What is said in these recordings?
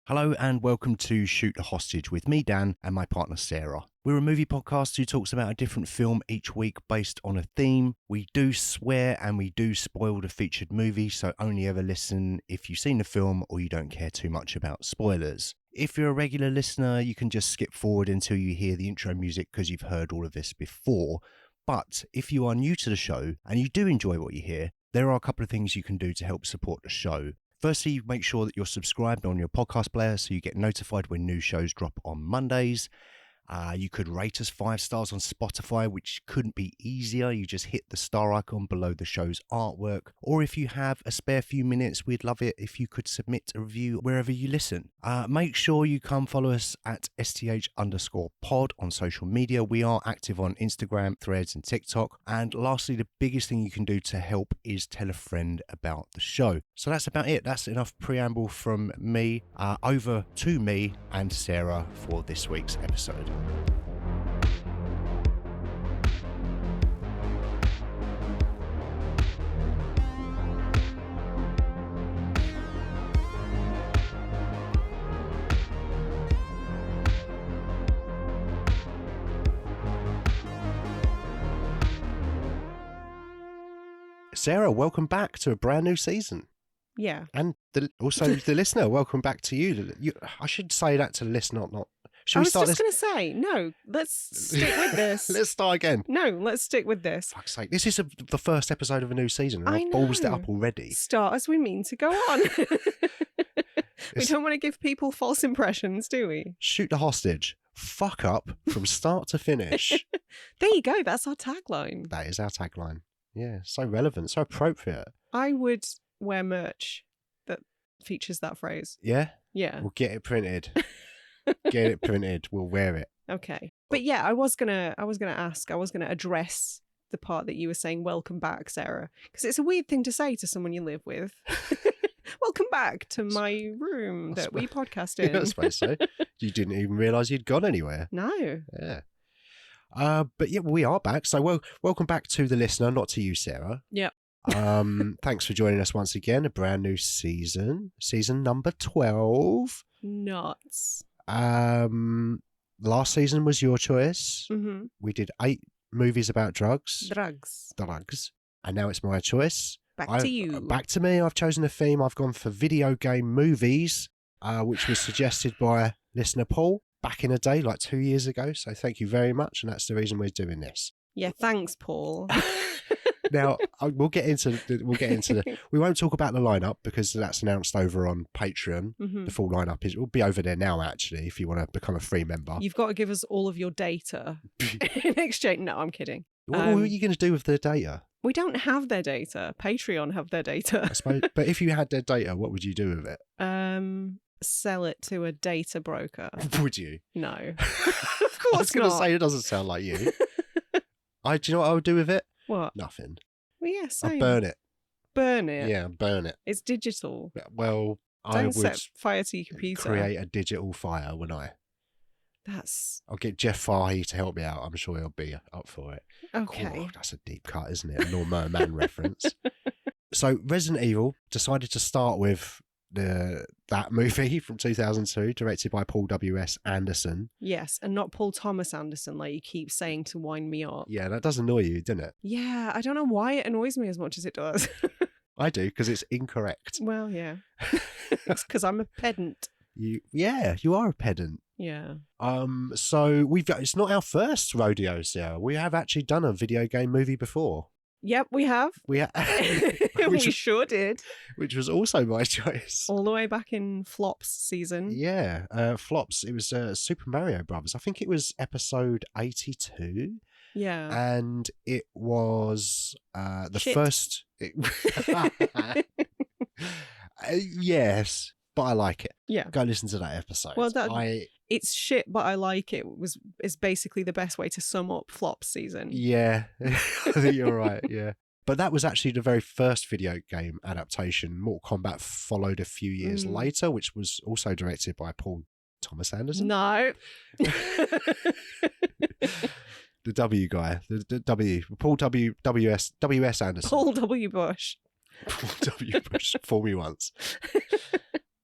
Hello and welcome to Shoot the Hostage with me, Dan, and my partner, Sarah. We're a movie podcast who talks about a different film each week based on a theme. We do swear and we do spoil the featured movie, so only ever listen if you've seen the film or you don't care too much about spoilers. If you're a regular listener, you can just skip forward until you hear the intro music because you've heard all of this before. But if you are new to the show and you do enjoy what you hear, there are a couple of things you can do to help support the show. Firstly, make sure that you're subscribed on your podcast player so you get notified when new shows drop on Mondays. You could rate us 5 stars on Spotify, which couldn't be easier. You just hit the star icon below the show's artwork. Or if you have a spare few minutes, we'd love it if you could submit a review wherever you listen. Make sure you come follow us at STH_pod on social media. We are active on Instagram, Threads and TikTok. And lastly, the biggest thing you can do to help is tell a friend about the show. So that's about it. That's enough preamble from me. Over to me and Sarah for this week's episode. Sarah, welcome back to a brand new season. Yeah. And also the listener, welcome back to you. I should say that to the listener, not... I was just going to say, no, let's stick with this. Let's start again. No, let's stick with this. Fuck's sake. This is the first episode of a new season and I've ballsed it up already. Start as we mean to go on. We don't want to give people false impressions, do we? Shoot the hostage. Fuck up from start to finish. There you go. That's our tagline. That is our tagline. Yeah, so relevant, so appropriate. I would wear merch that features that phrase. Yeah? Yeah. We'll get it printed. Get it printed. We'll wear it. Okay. But yeah, I was gonna address the part that you were saying, welcome back, Sarah. Because it's a weird thing to say to someone you live with. Welcome back to my room that we podcast in. I suppose so. You didn't even realise you'd gone anywhere. No. Yeah. But yeah, we are back. So welcome back to the listener, not to you, Sarah. Yep. Thanks for joining us once again. A brand new season number 12. Nuts. Last season was your choice. Mm-hmm. We did 8 movies about drugs. Drugs. And now it's my choice. Back to you. Back to me. I've chosen a theme. I've gone for video game movies, which was suggested by listener Paul back in the day, like 2 years ago. So thank you very much. And that's the reason we're doing this. Yeah, thanks, Paul. Now, we'll get into the... We won't talk about the lineup because that's announced over on Patreon. Mm-hmm. The full lineup will be over there now, actually, if you want to become a free member. You've got to give us all of your data in exchange. No, I'm kidding. What are you going to do with the data? We don't have their data. Patreon have their data. I suppose, but if you had their data, what would you do with it? Sell it to a data broker. Would you? No. Of I course was going to not. say, it doesn't sound like you. Do you know what I would do with it? What? Nothing. Well, yeah, same. I'd burn it. Burn it? Yeah, burn it. It's digital. Well, I Don't would set fire to your computer. create a digital fire, wouldn't I? I'll get Jeff Fahey to help me out. I'm sure he'll be up for it. Okay. Oh, that's a deep cut, isn't it? A Norma Man reference. So Resident Evil decided to start with that movie from 2002, directed by Paul W.S. Anderson. Yes, and not Paul Thomas Anderson, like you keep saying to wind me up. Yeah, that does annoy you, doesn't it? Yeah, I don't know why it annoys me as much as it does. I do, because it's incorrect. Well, yeah. It's because I'm a pedant. You are a pedant. Yeah. So it's not our first rodeo, Sarah. We have actually done a video game movie before. Yep, we have. We Sure did. Which was also my choice. All the way back in Flops season. Yeah, Flops. It was Super Mario Brothers. I think it was episode 82. Yeah. And it was the Shit. first... yes, but I like it. Yeah. Go listen to that episode. Well, it's shit, but I like it. Is basically the best way to sum up Flops season. Yeah, I think you're right. Yeah. But that was actually the very first video game adaptation. Mortal Kombat followed a few years later, which was also directed by Paul Thomas Anderson. No. The W guy. The W. Paul W.S. Anderson. Paul W. Bush. Paul W. Bush. Fool me once.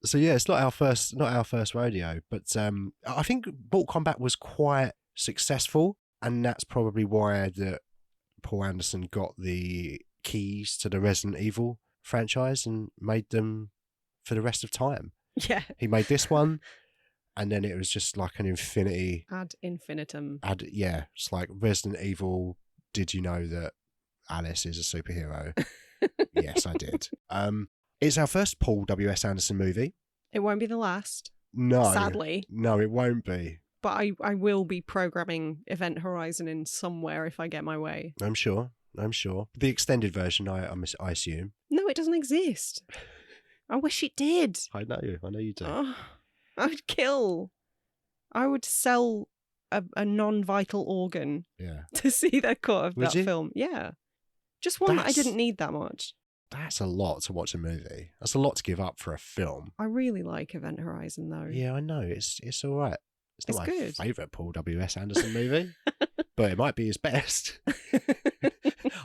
So yeah, it's not our first rodeo, but I think Mortal Kombat was quite successful, and that's probably why that Paul Anderson got the keys to the Resident Evil franchise and made them for the rest of time. Yeah. He made this one, and then it was just like an infinity Ad infinitum. Yeah, it's like Resident Evil. Did you know that Alice is a superhero? Yes, I did. It's our first Paul W.S. Anderson movie. It won't be the last. No. Sadly. No, it won't be. But I will be programming Event Horizon in somewhere if I get my way. I'm sure. The extended version, I assume. No, it doesn't exist. I wish it did. I know you do. Oh, I would kill. I would sell a non-vital organ to see their cut of that film. Yeah. Just one that I didn't need that much. That's a lot to watch a movie. That's a lot to give up for a film. I really like Event Horizon, though. Yeah, I know. It's all right. It's not my good. favourite Paul W.S. Anderson movie, but it might be his best.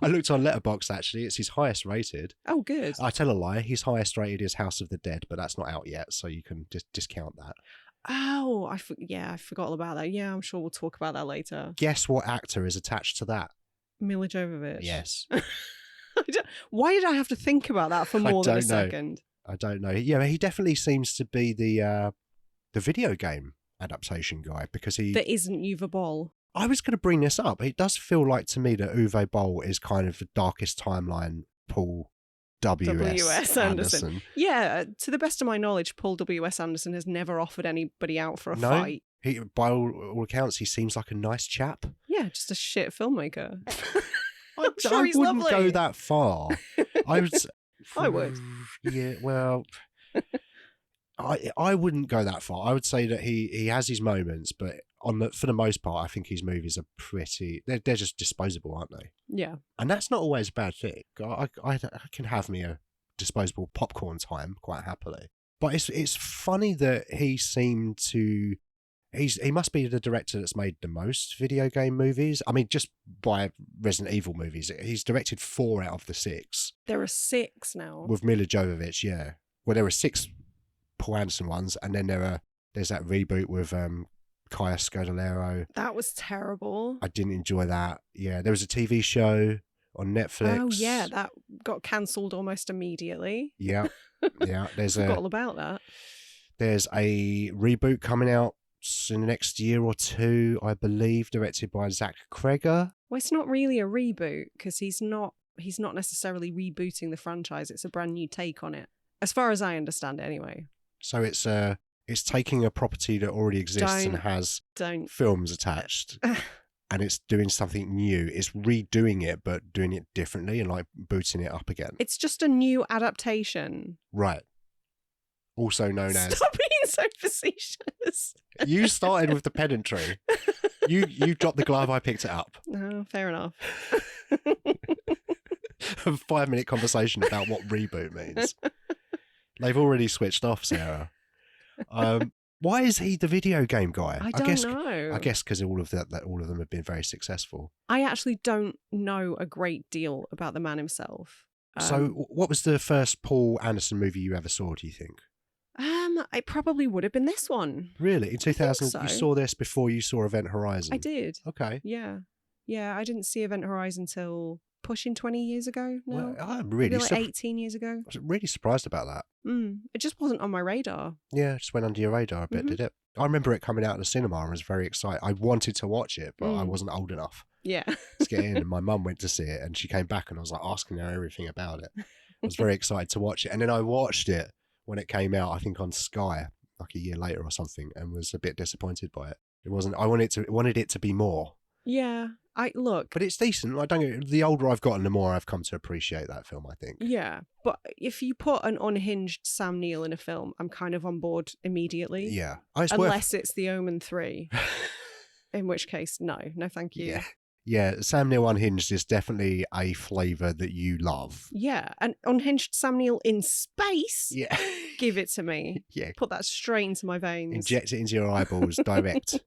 I looked on Letterboxd, actually. It's his highest rated. Oh, good. I tell a lie. His highest rated is House of the Dead, but that's not out yet, so you can just discount that. Oh, I forgot all about that. Yeah, I'm sure we'll talk about that later. Guess what actor is attached to that? Milla Jovovich. Yes. Why did I have to think about that for more than a second? I don't know. Yeah, he definitely seems to be the video game adaptation guy, because that isn't Uwe Boll. I was going to bring this up. It does feel like to me that Uwe Boll is kind of the darkest timeline Paul W.S. Anderson. Yeah, to the best of my knowledge, Paul W.S. Anderson has never offered anybody out for a fight. By all accounts, he seems like a nice chap. Yeah, just a shit filmmaker. I he's wouldn't lovely. go that far. I would. I would. Yeah, well, I wouldn't go that far. I would say that he has his moments, but for the most part, I think his movies are they're just disposable, aren't they? Yeah. And that's not always a bad thing. I can have me a disposable popcorn time quite happily. But it's funny that he seemed to. He must be the director that's made the most video game movies. I mean, just by Resident Evil movies, he's directed 4 out of the 6. There are 6 now. With Milla Jovovich, yeah. Well, there are 6 Paul Anderson ones, and then there's that reboot with Kaya Scodelario. That was terrible. I didn't enjoy that. Yeah, there was a TV show on Netflix. Oh yeah, that got cancelled almost immediately. Yeah, yeah. Forgot all about that. There's a reboot coming out in the next year or 2, I believe, directed by Zach Kreger. Well, it's not really a reboot because he's not necessarily rebooting the franchise. It's a brand new take on it, as far as I understand it, anyway. So it's taking a property that already exists and has films attached, and it's doing something new. It's redoing it, but doing it differently and like booting it up again. It's just a new adaptation. Right. Also known as... Stop being so facetious. You started with the pedantry. You dropped the glove, I picked it up. Oh, fair enough. A 5-minute conversation about what reboot means. They've already switched off, Sarah. Why is he the video game guy? I don't know. I guess because all of them have been very successful. I actually don't know a great deal about the man himself. So what was the first Paul Anderson movie you ever saw, do you think? It probably would have been this one. Really? In 2000, so. You saw this before you saw Event Horizon? I did. Okay. Yeah. Yeah, I didn't see Event Horizon until pushing 20 years ago. No, well, I'm really maybe like 18 years ago. I was really surprised about that. It just wasn't on my radar. Yeah, it just went under your radar a bit, did it? I remember it coming out of the cinema and was very excited. I wanted to watch it, but I wasn't old enough to get in. And my mum went to see it and she came back and I was like asking her everything about it. I was very excited to watch it. And then I watched it when it came out, I think on Sky, like a year later or something, and was a bit disappointed by it. It wasn't. I wanted it to be more. Yeah, but it's decent. I don't. The older I've gotten, the more I've come to appreciate that film, I think. Yeah, but if you put an unhinged Sam Neill in a film, I'm kind of on board immediately. Yeah, unless it's The Omen 3, in which case, no, thank you. Yeah, Sam Neill Unhinged is definitely a flavour that you love. Yeah, and Unhinged Sam Neill in space. Yeah. Give it to me. Yeah. Put that straight into my veins. Inject it into your eyeballs direct.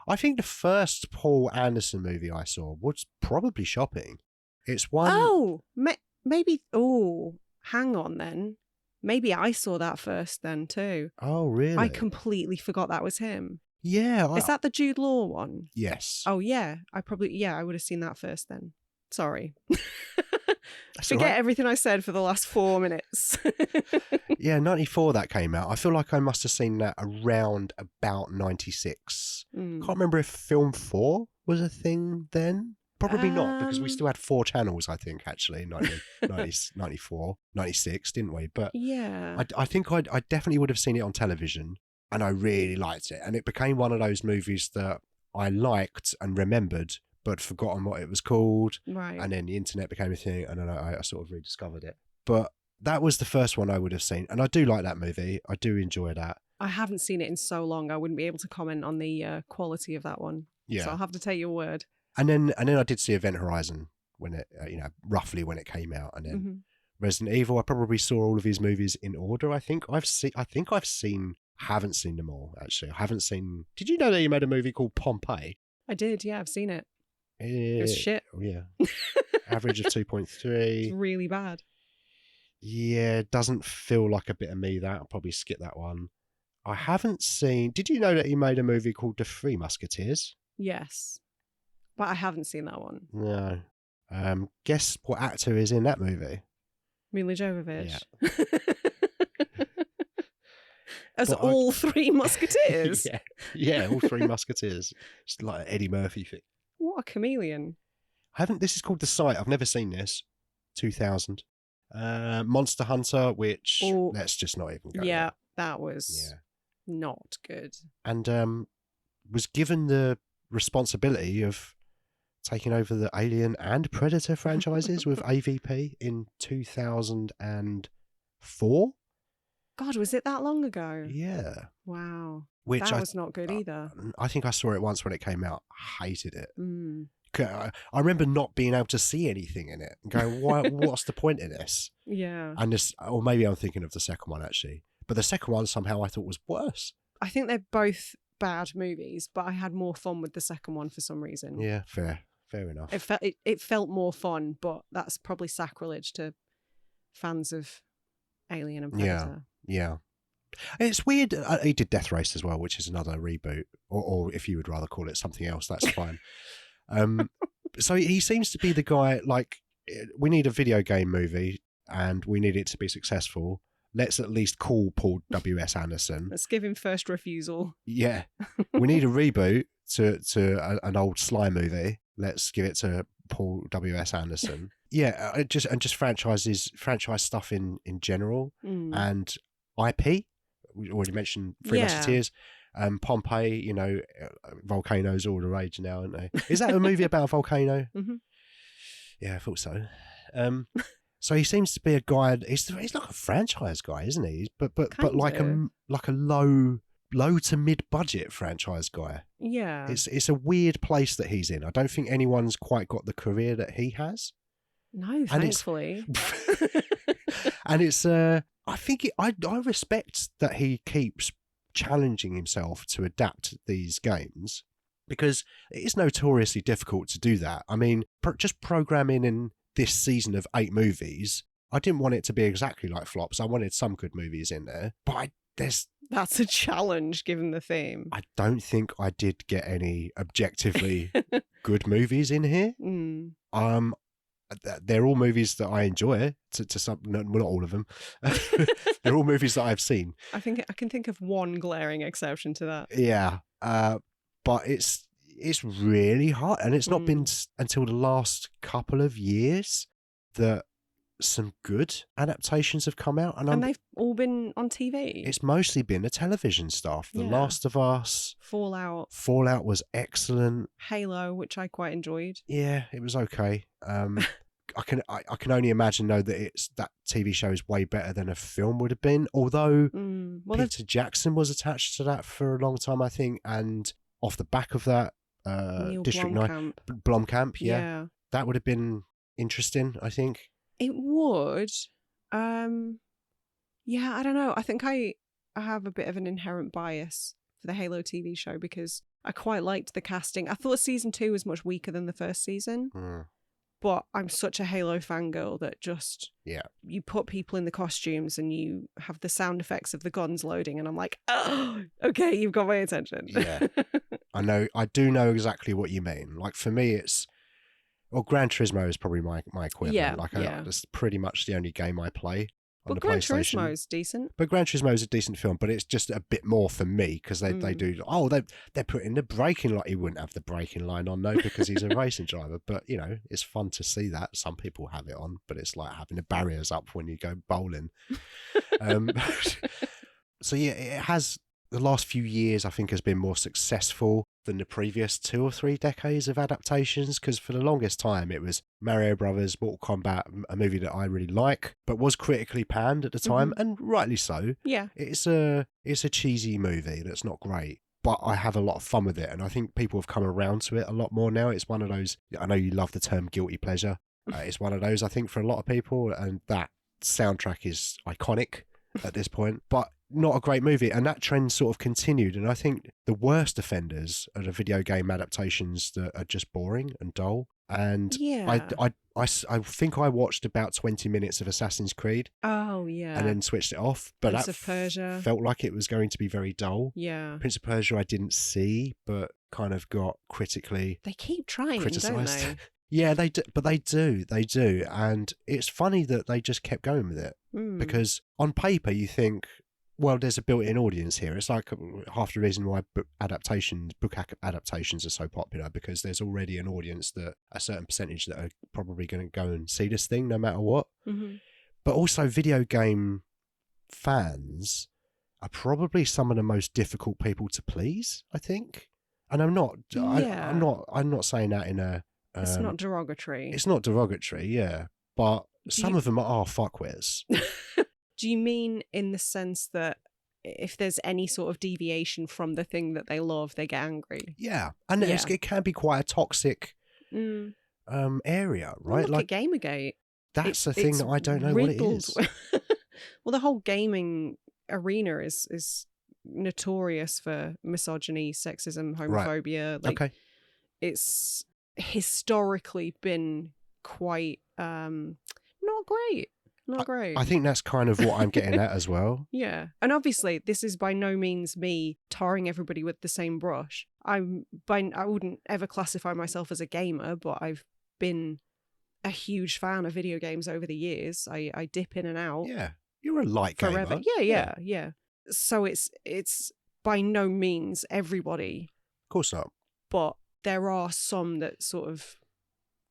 I think the first Paul Anderson movie I saw was probably Shopping. It's one... Oh, maybe... Oh, hang on then. Maybe I saw that first then too. Oh, really? I completely forgot that was him. Yeah. Is that the Jude Law one? Yes. Oh, yeah. I would have seen that first then. Sorry. That's all Forget right. everything I said for the last 4 minutes. Yeah, 94 that came out. I feel like I must have seen that around about 96. Can't remember if Film 4 was a thing then. Probably not, because we still had 4 channels, I think, actually, in 94, 96, didn't we? But yeah. I think I definitely would have seen it on television, and I really liked it. And it became one of those movies that I liked and remembered, but forgotten what it was called. Right. And then the internet became a thing, and then I sort of rediscovered it. But that was the first one I would have seen. And I do like that movie. I do enjoy that. I haven't seen it in so long. I wouldn't be able to comment on the quality of that one. Yeah. So I'll have to take your word. And then I did see Event Horizon when it, roughly when it came out. And then Resident Evil, I probably saw all of his movies in order. Haven't seen them all, actually. I haven't seen. Did you know that he made a movie called Pompeii? I did. Yeah, I've seen it. It was shit. Yeah. Average of 2.3. It's really bad. Yeah, doesn't feel like a bit of me, that. I'll probably skip that one. I haven't seen. Did you know that he made a movie called The Three Musketeers? Yes. But I haven't seen that one. No. Guess what actor is in that movie? Milla Jovovich. Yeah. As all three musketeers. Yeah, all Three Musketeers. It's like an Eddie Murphy thing. What a chameleon. This is called The Sight. I've never seen this. 2000. Monster Hunter, which let's just not even go there. That was not good. And was given the responsibility of taking over the Alien and Predator franchises with AVP in 2004. God, was it that long ago? Yeah. Wow. Which that was not good either. I think I saw it once when it came out. Hated it. I remember not being able to see anything in it and going, what's the point in this? Yeah. And or maybe I'm thinking of the second one, actually. But the second one somehow I thought was worse. I think they're both bad movies, but I had more fun with the second one for some reason. Yeah, fair enough. It felt more fun, but that's probably sacrilege to fans of Alien and Predator. Yeah. It's weird. He did Death Race as well, which is another reboot, or if you would rather call it something else, that's fine. So he seems to be the guy, like, we need a video game movie and we need it to be successful. Let's at least call Paul W.S. Anderson. Let's give him first refusal. Yeah. We need a reboot to an old Sly movie. Let's give it to Paul W.S. Anderson. Yeah, just franchise stuff in general. And IP. We already mentioned Three Musketeers. Pompeii, volcanoes all the rage now, aren't they? Is that a movie about a volcano? Mm-hmm. Yeah, I thought so. So he seems to be a guy. He's like a franchise guy, isn't he? But like a low to mid budget franchise guy. Yeah, it's a weird place that he's in. I don't think anyone's quite got the career that he has. No, thankfully. And it's I think I respect that he keeps challenging himself to adapt these games, because it is notoriously difficult to do that. I mean, just programming in this season of 8 movies, I didn't want it to be exactly like Flops. I wanted some good movies in there, but that's a challenge given the theme. I don't think I did get any objectively good movies in here. They're all movies that I enjoy. To some, not all of them. They're all movies that I've seen. I think I can think of one glaring exception to that. Yeah, but it's really hard, and it's not been until the last couple of years that some good adaptations have come out, and they've all been on TV. It's mostly been the television stuff. The Last of Us, Fallout was excellent. Halo, which I quite enjoyed. Yeah, it was okay. I can only imagine though that that TV show is way better than a film would have been. Although Peter Jackson was attached to that for a long time, I think, and off the back of that, District 9, Blomkamp, yeah, that would have been interesting, I think. It would. I don't know. I think I have a bit of an inherent bias for the Halo TV show because I quite liked the casting. I thought season 2 was much weaker than the first season. But I'm such a Halo fangirl that just, you put people in the costumes and you have the sound effects of the guns loading, and I'm like, oh, okay, you've got my attention. Yeah. I do know exactly what you mean. Like, for me, Gran Turismo is probably my equivalent. That's pretty much the only game I play on the Gran PlayStation. Turismo is decent. But Gran Turismo is a decent film, but it's just a bit more for me because they're putting the braking line. He wouldn't have the braking line on, no, because he's a racing driver. But, you know, it's fun to see that. Some people have it on, but it's like having the barriers up when you go bowling. So, yeah, it has, the last few years, I think, has been more successful than the previous 2 or 3 decades of adaptations, because for the longest time it was Mario Brothers, Mortal Kombat, a movie that I really like, but was critically panned at the time, and rightly so. Yeah. It's a cheesy movie that's not great, but I have a lot of fun with it, and I think people have come around to it a lot more now. It's one of those, I know you love the term guilty pleasure. It's one of those, I think, for a lot of people, and that soundtrack is iconic at this point, but not a great movie, and that trend sort of continued. And I think the worst offenders are the video game adaptations that are just boring and dull. And I think I watched about 20 minutes of Assassin's Creed. Oh yeah. And then switched it off. But Prince of Persia felt like it was going to be very dull. Yeah. Prince of Persia I didn't see, but kind of got critically. They keep trying, criticised. don't they? Yeah, they do, but they do, and it's funny that they just kept going with it because on paper you think, well, there's a built-in audience here. It's like half the reason why book adaptations are so popular, because there's already an audience, that a certain percentage that are probably going to go and see this thing no matter what. But also, video game fans are probably some of the most difficult people to please, I think. And I'm not saying that in a. It's not derogatory. It's not derogatory, yeah. But some of them are fuckwits. Do you mean in the sense that if there's any sort of deviation from the thing that they love, they get angry? Yeah. And it can be quite a toxic area, right? Look at Gamergate. That's the thing that I don't know what it is. Well, the whole gaming arena is notorious for misogyny, sexism, homophobia. Right. Okay. It's historically been quite not great. Not great. I think that's kind of what I'm getting at as well. Yeah. And obviously, this is by no means me tarring everybody with the same brush. I wouldn't ever classify myself as a gamer, but I've been a huge fan of video games over the years. I dip in and out. Yeah. You're a light forever. gamer. Yeah. So it's by no means everybody. Of course not. But there are some that sort of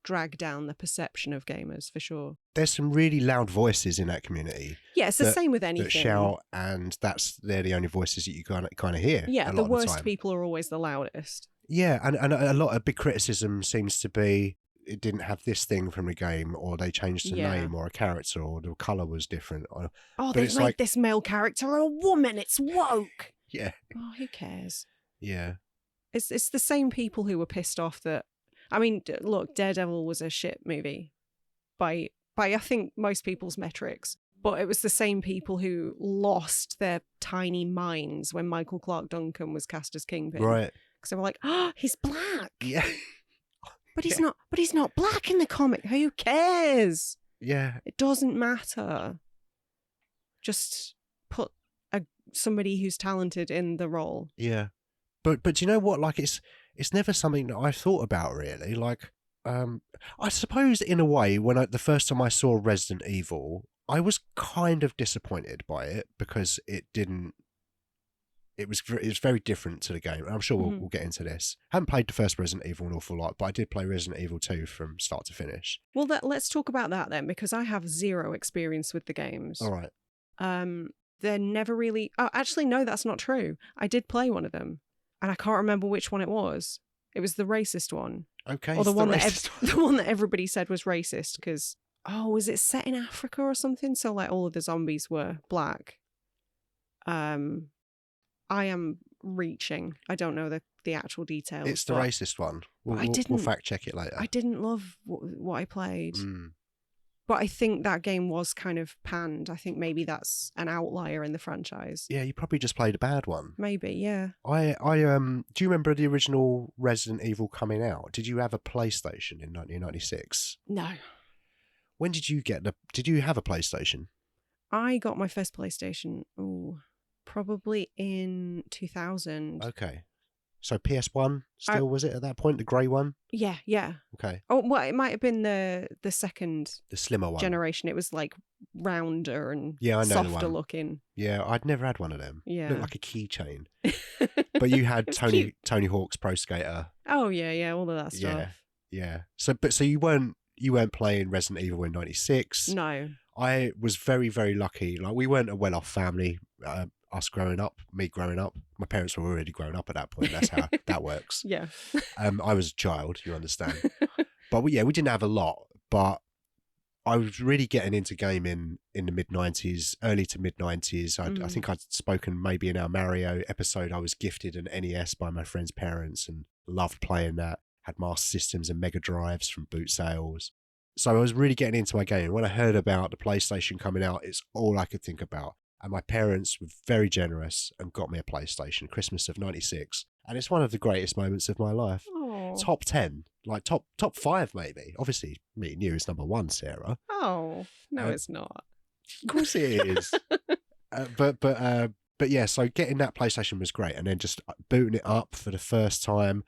drag down the perception of gamers, for sure. There's some really loud voices in that community. Yeah, it's the same with anything. That shout, and they're the only voices that you kind of hear. Yeah, the worst people are always the loudest. Yeah, and a lot of big criticism seems to be it didn't have this thing from the game, or they changed the name or a character, or the colour was different. They've made this male character a woman, it's woke. Yeah. Oh, who cares? Yeah. It's the same people who were pissed off that, I mean, look, Daredevil was a shit movie by I think most people's metrics, but it was the same people who lost their tiny minds when Michael Clarke Duncan was cast as Kingpin. Right. Because they were like, oh, he's black. Yeah. But he's not. But he's not black in the comic. Who cares? Yeah. It doesn't matter. Just put somebody who's talented in the role. Yeah. But do you know what? Like, it's never something that I've thought about, really. Like, I suppose in a way, when the first time I saw Resident Evil, I was kind of disappointed by it because it didn't. It was very different to the game. I'm sure we'll get into this. I haven't played the first Resident Evil an awful lot, but I did play Resident Evil 2 from start to finish. Well, let's talk about that then, because I have zero experience with the games. All right. They're never really. Oh, actually, no, that's not true. I did play one of them, and I can't remember which one it was. It was the racist one. Okay. Or the one that everybody said was racist because, was it set in Africa or something? So like all of the zombies were black. I am reaching. I don't know the actual details. It's the racist one. We'll fact check it later. I didn't love what I played. But I think that game was kind of panned. I think maybe that's an outlier in the franchise. Yeah, you probably just played a bad one. Maybe, yeah. Do you remember the original Resident Evil coming out? Did you have a PlayStation in 1996? No. When did you did you have a PlayStation? I got my first PlayStation, probably in 2000. Okay. So PS1 still, was it at that point, the grey one? Yeah, yeah. Okay. Oh, well, it might have been the second The slimmer one. generation. It was like rounder and I know softer the one. looking. Yeah, I'd never had one of them. Yeah. Looked like a keychain. But you had Tony Hawk's Pro Skater. Oh yeah, all of that stuff. Yeah. So you weren't playing Resident Evil in 96. No. I was very, very lucky. Like, we weren't a well-off family. Me growing up. My parents were already grown up at that point. That's how that works. Yeah. I was a child, you understand. But we didn't have a lot. But I was really getting into gaming in the mid-90s, early to mid-90s. I think I'd spoken maybe in our Mario episode. I was gifted an NES by my friend's parents and loved playing that. Had Master Systems and Mega Drives from boot sales. So I was really getting into my game. When I heard about the PlayStation coming out, it's all I could think about. And my parents were very generous and got me a PlayStation, Christmas of 96. And it's one of the greatest moments of my life. Oh. Top 10, like top 5 maybe. Obviously, me and you is number 1, Sarah. Oh, no, it's not. Of course it is. But yeah, so getting that PlayStation was great. And then just booting it up for the first time,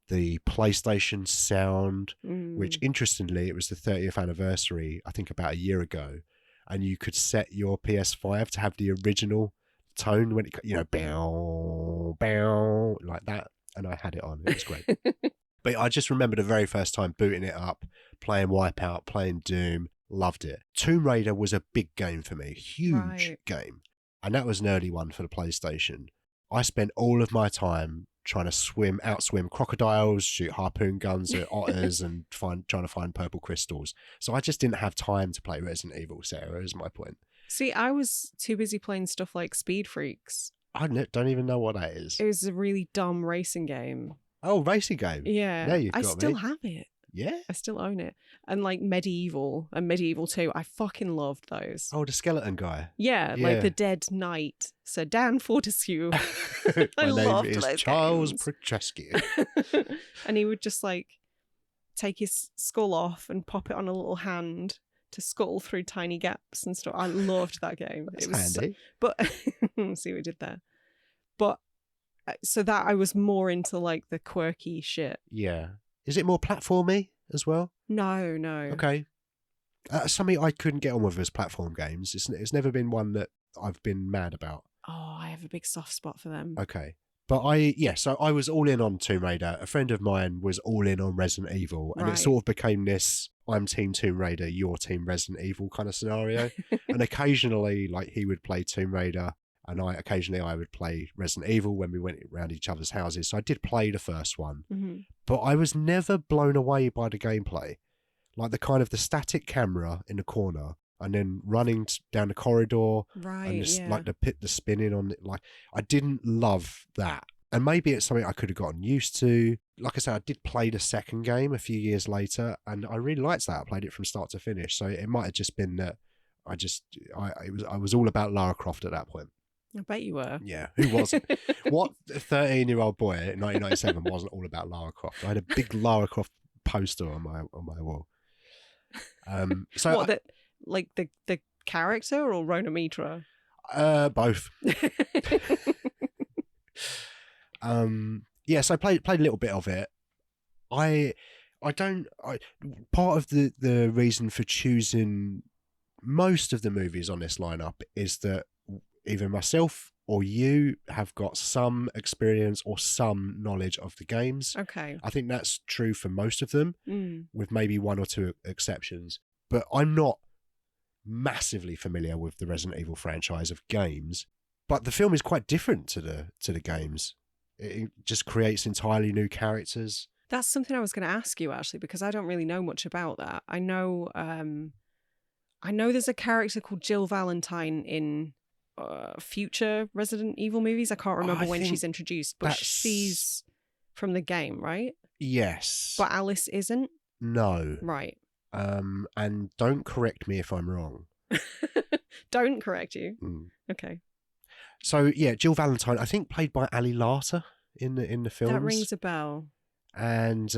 the PlayStation sound, which interestingly, it was the 30th anniversary, I think about a year ago. And you could set your PS5 to have the original tone when it, bow, bow, like that. And I had it on. It was great. But I just remember the very first time booting it up, playing Wipeout, playing Doom, loved it. Tomb Raider was a big game for me, huge game. And that was an early one for the PlayStation. I spent all of my time trying to outswim crocodiles, shoot harpoon guns at otters, and trying to find purple crystals. So I just didn't have time to play Resident Evil, Sarah, is my point. See, I was too busy playing stuff like Speed Freaks. I don't even know what that is. It was a really dumb racing game. Oh, racing game. Yeah. There you've got I still have it. Yeah? I still own it. And like Medieval and Medieval 2, I fucking loved those. Oh, the skeleton guy. Yeah, like the Dead Knight. Sir Dan Fortescue. My name is Charles Prochescu. And he would just like take his skull off and pop it on a little hand to scuttle through tiny gaps and stuff. I loved that game. That's it was handy. But see what we did there. But so that I was more into like the quirky shit. Yeah. Is it more platformy as well? No. Okay. Something I couldn't get on with as platform games. It's never been one that I've been mad about. Oh, I have a big soft spot for them. Okay. But so I was all in on Tomb Raider. A friend of mine was all in on Resident Evil. And it sort of became this, I'm Team Tomb Raider, you're Team Resident Evil kind of scenario. And occasionally, like, he would play Tomb Raider and occasionally I would play Resident Evil when we went around each other's houses. So I did play the first one. Mm-hmm. But I was never blown away by the gameplay. Like the static camera in the corner and then running down the corridor. Right, and like the spinning on it. Like, I didn't love that. And maybe it's something I could have gotten used to. Like I said, I did play the second game a few years later and I really liked that. I played it from start to finish. So it might have just been that I was all about Lara Croft at that point. I bet you were. Yeah, who wasn't? What 13-year-old boy in 1997 wasn't all about Lara Croft? I had a big Lara Croft poster on my wall. So what, the character or Rona Mitra? Both. So I played a little bit of it. Part of the reason for choosing most of the movies on this lineup is that either myself or you have got some experience or some knowledge of the games. Okay. I think that's true for most of them, with maybe one or two exceptions. But I'm not massively familiar with the Resident Evil franchise of games. But the film is quite different to the games. It just creates entirely new characters. That's something I was going to ask you, actually, because I don't really know much about that. I know there's a character called Jill Valentine in future Resident Evil movies. I can't remember when she's introduced, but she's from the game, right? Yes. But Alice isn't? No. Right. And don't correct me if I'm wrong. Don't correct you. Mm. Okay. So yeah, Jill Valentine, I think played by Ali Larter in the films. That rings a bell. And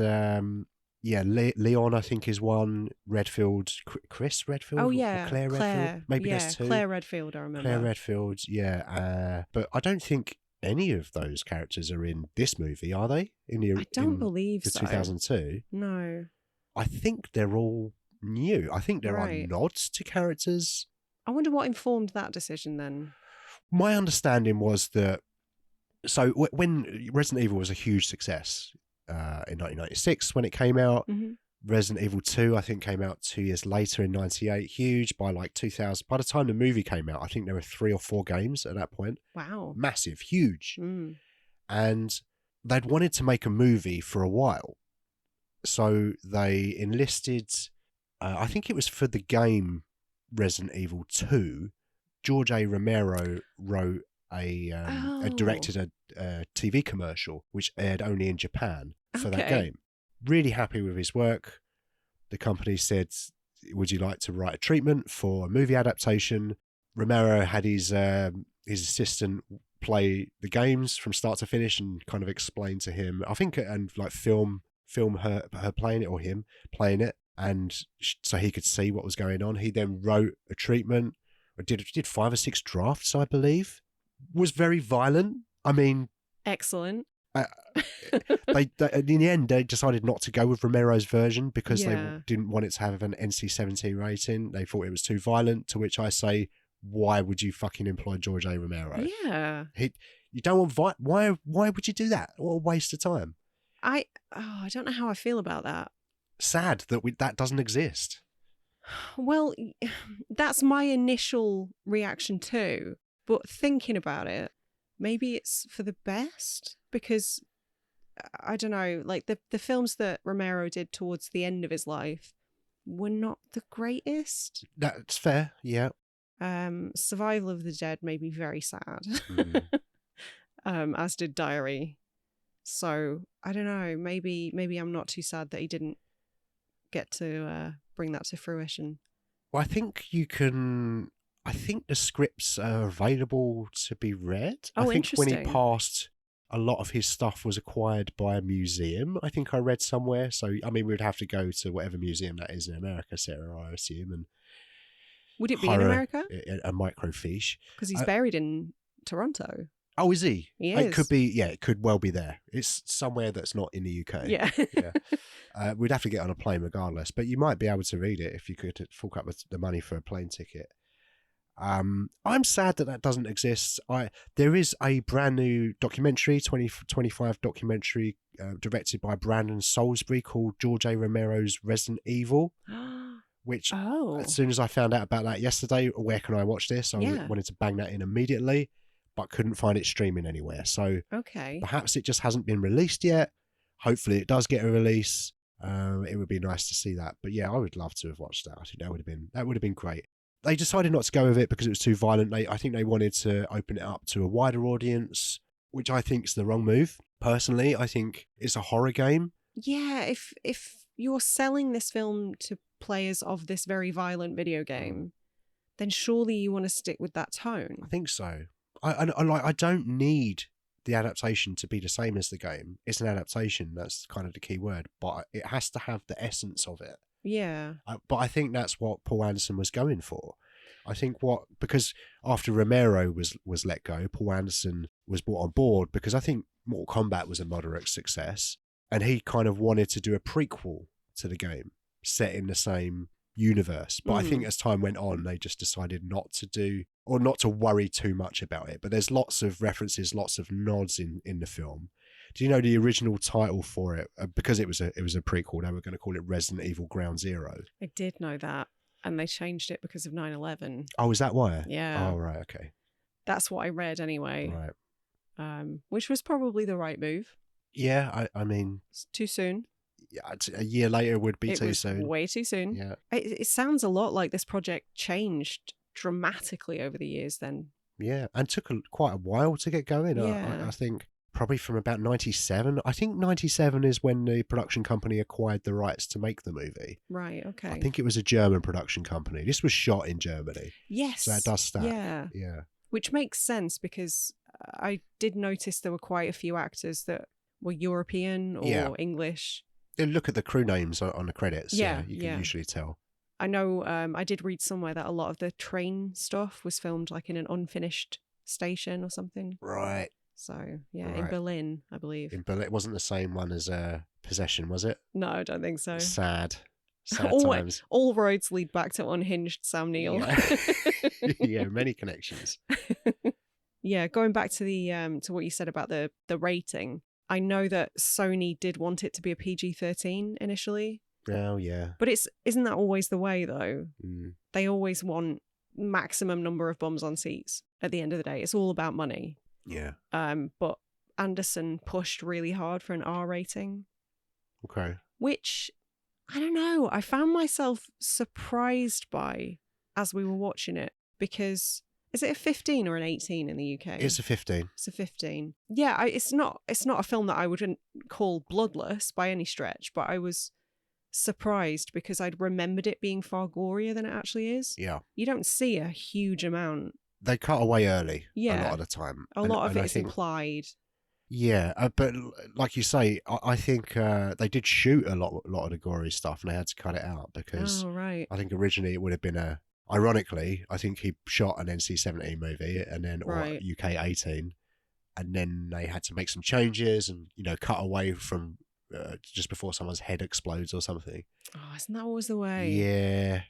yeah, Leon I think is one. Redfield, Chris Redfield. Oh or yeah, Claire Redfield. Maybe yeah, there's two. Claire Redfield, I remember. Claire Redfield, yeah. But I don't think any of those characters are in this movie, are they? I don't believe the so. 2002. No. I think they're all new. I think there Right. are nods to characters. I wonder what informed that decision then. My understanding was that, so when Resident Evil was a huge success in 1996 when it came out, Mm-hmm. Resident Evil 2 I think came out 2 years later in 98, huge by like 2000. By the time the movie came out, I think there were 3 or 4 games at that point. Wow. Massive, huge. Mm. And they'd wanted to make a movie for a while. So they enlisted, I think it was for the game Resident Evil 2, George A. Romero wrote directed a TV commercial which aired only in Japan for that game. Really happy with his work. The company said, would you like to write a treatment for a movie adaptation? Romero had his assistant play the games from start to finish and kind of explain to him, I think, and like film her playing it or him playing it, and so he could see what was going on. He then wrote a treatment, or did 5 or 6 drafts, I believe. Was very violent. I mean, excellent. They in the end they decided not to go with Romero's version because they didn't want it to have an NC-17 rating. They thought it was too violent. To which I say, why would you fucking employ George A. Romero? Yeah, you don't want why would you do that? What a waste of time. I don't know how I feel about that. Sad that that doesn't exist. Well, that's my initial reaction too. But thinking about it, maybe it's for the best, because I don't know, like the films that Romero did towards the end of his life were not the greatest. That's fair, yeah. Survival of the Dead made me very sad, as did Diary. So I don't know, maybe I'm not too sad that he didn't get to bring that to fruition. Well, I think the scripts are available to be read. Oh, I think interesting. when he passed, a lot of his stuff was acquired by a museum. I think I read somewhere. So, I mean, we'd have to go to whatever museum that is in America, Sarah, I assume. And would it be in America? A microfiche. Because he's buried in Toronto. Oh, is he? He is. It could be, yeah, it could well be there. It's somewhere that's not in the UK. Yeah. Yeah. We'd have to get on a plane regardless, but you might be able to read it if you could fork up the money for a plane ticket. I'm sad that doesn't exist. There is a brand new documentary, 2025 documentary, directed by Brandon Salisbury called George A. Romero's Resident Evil, which as soon as I found out about that yesterday, where can I watch this? I wanted to bang that in immediately, but couldn't find it streaming anywhere. So perhaps it just hasn't been released yet. Hopefully it does get a release. It would be nice to see that. But yeah, I would love to have watched that. I think that would have been great. They decided not to go with it because it was too violent. I think they wanted to open it up to a wider audience, which I think is the wrong move. Personally, I think it's a horror game. Yeah, if you're selling this film to players of this very violent video game, then surely you want to stick with that tone. I think so. I don't need the adaptation to be the same as the game. It's an adaptation. That's kind of the key word. But it has to have the essence of it. Yeah. But I think that's what Paul Anderson was going for. I think because after Romero was let go, Paul Anderson was brought on board because I think Mortal Kombat was a moderate success. And he kind of wanted to do a prequel to the game set in the same universe. But I think as time went on, they just decided not to do, or not to worry too much about it. But there's lots of references, lots of nods in the film. Do you know the original title for it? Because it was a prequel, they were going to call it Resident Evil Ground Zero. I did know that. And they changed it because of 9/11. Oh, is that why? Yeah. Oh, right, okay. That's what I read anyway. Right. Which was probably the right move. Yeah, I mean... It's too soon. Yeah, a year later would be too soon. Way too soon. Yeah. It sounds a lot like this project changed dramatically over the years then. Yeah, and took quite a while to get going. Yeah. I think probably from about 97. I think 97 is when the production company acquired the rights to make the movie. Right, okay. I think it was a German production company. This was shot in Germany. Yes. So that does stack. Yeah. Yeah. Which makes sense because I did notice there were quite a few actors that were European or English. Look at the crew names on the credits. Yeah, You can usually tell. I know I did read somewhere that a lot of the train stuff was filmed like in an unfinished station or something. Right. So, in Berlin, I believe. In Berlin. It wasn't the same one as Possession, was it? No, I don't think so. Sad all, times. All roads lead back to unhinged Sam Neill. Yeah, many connections. Going back to the to what you said about the rating. I know that Sony did want it to be a PG-13 initially. Oh, yeah. But isn't that always the way, though? Mm. They always want maximum number of bums on seats at the end of the day. It's all about money. Yeah. But Anderson pushed really hard for an R rating. Okay. Which, I don't know, I found myself surprised by as we were watching it because... Is it a 15 or an 18 in the UK? It's a 15. It's a 15. Yeah, it's not a film that I wouldn't call bloodless by any stretch, but I was surprised because I'd remembered it being far gorier than it actually is. Yeah. You don't see a huge amount. They cut away early a Yeah. lot of the time. A lot of it is implied. Yeah, but like you say, I think they did shoot a lot of the gory stuff and they had to cut it out because I think originally it would have been ironically, I think he shot an NC-17 movie and then or UK 18, and then they had to make some changes and cut away from just before someone's head explodes or something. Oh, isn't that always the way? Yeah,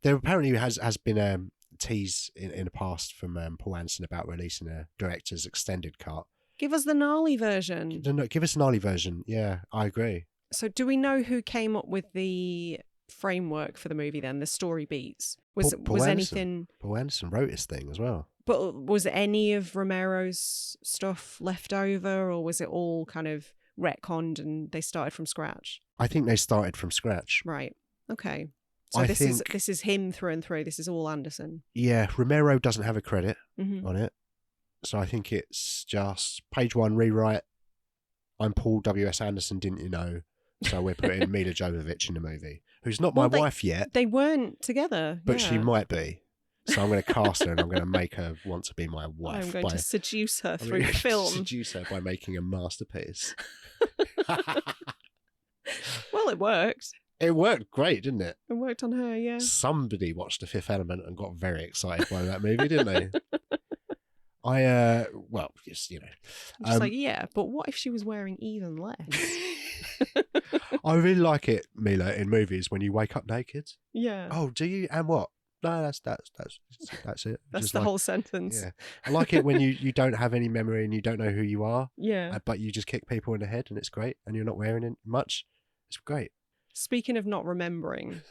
there apparently has been a tease in the past from Paul Anderson about releasing a director's extended cut. Give us the gnarly version. Give us a gnarly version. Yeah, I agree. So, do we know who came up with the framework for the movie then, the story beats? Was anything... Paul Anderson wrote his thing as well. But was any of Romero's stuff left over, or was it all kind of retconned and they started from scratch? I think they started from scratch. Right. Okay. So this is him through and through. This is all Anderson. Yeah, Romero doesn't have a credit on it. So I think it's just page 1 rewrite. I'm Paul W.S. Anderson, didn't you know? So we're putting Milla Jovovich in the movie, who's not my wife yet. They weren't together. But she might be. So I'm going to cast her and I'm going to make her want to be my wife. I'm going to seduce her through the film. Seduce her by making a masterpiece. Well, it worked. It worked great, didn't it? It worked on her, yeah. Somebody watched The Fifth Element and got very excited by that movie, didn't they? Well, just, Just but what if she was wearing even less? I really like it, Milla, in movies when you wake up naked. Yeah. Oh, do you? And what? No, that's it. That's just the whole sentence. Yeah. I like it when you don't have any memory and you don't know who you are. Yeah. But you just kick people in the head and it's great and you're not wearing it much. It's great. Speaking of not remembering,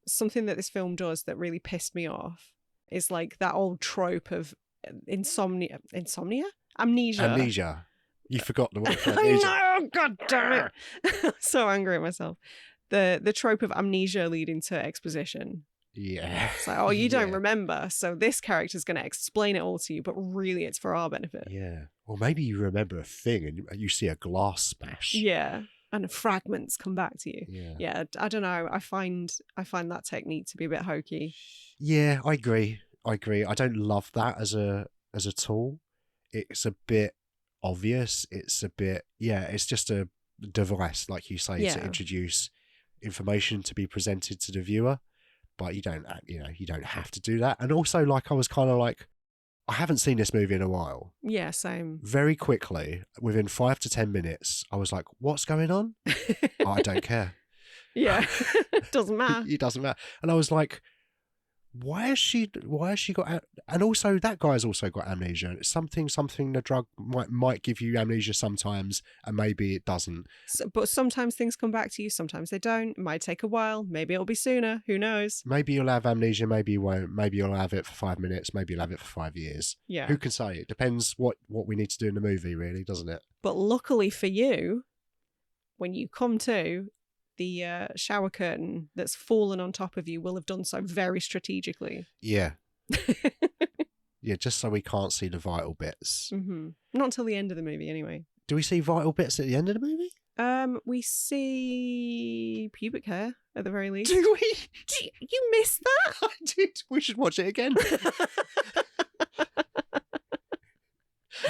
something that this film does that really pissed me off is like that old trope of amnesia. You forgot the word for amnesia. I know, god damn it. So angry at myself. The trope of amnesia leading to exposition. Yeah. It's like, you don't remember, so this character's going to explain it all to you, but really it's for our benefit. Yeah. Or maybe you remember a thing and you see a glass smash. Yeah. And fragments come back to you. Yeah. I don't know. I find that technique to be a bit hokey. Yeah, I agree. I don't love that as a tool. It's a bit obvious. It's a bit it's just a device, like you say, to introduce information to be presented to the viewer. But you don't have to do that. And also, like, I was kind of like, I haven't seen this movie in a while. Yeah, same. Very quickly, within 5 to 10 minutes, I was like, what's going on? I don't care. Yeah, doesn't matter. It doesn't matter. And I was like, why has she got, and also that guy's also got amnesia. It's something the drug might give you amnesia sometimes, and maybe it doesn't. But sometimes things come back to you, sometimes they don't. It might take a while, maybe it'll be sooner, who knows. Maybe you'll have amnesia, maybe you won't. Maybe you'll have it for 5 minutes, maybe you'll have it for 5 years. Yeah. Who can say? It depends what we need to do in the movie, really, doesn't it? But luckily for you, when you come to, the shower curtain that's fallen on top of you will have done so very strategically. Yeah. Yeah, just so we can't see the vital bits. Mm-hmm. Not until the end of the movie, anyway. Do we see vital bits at the end of the movie? We see pubic hair at the very least. Do we? You missed that? I did. We should watch it again.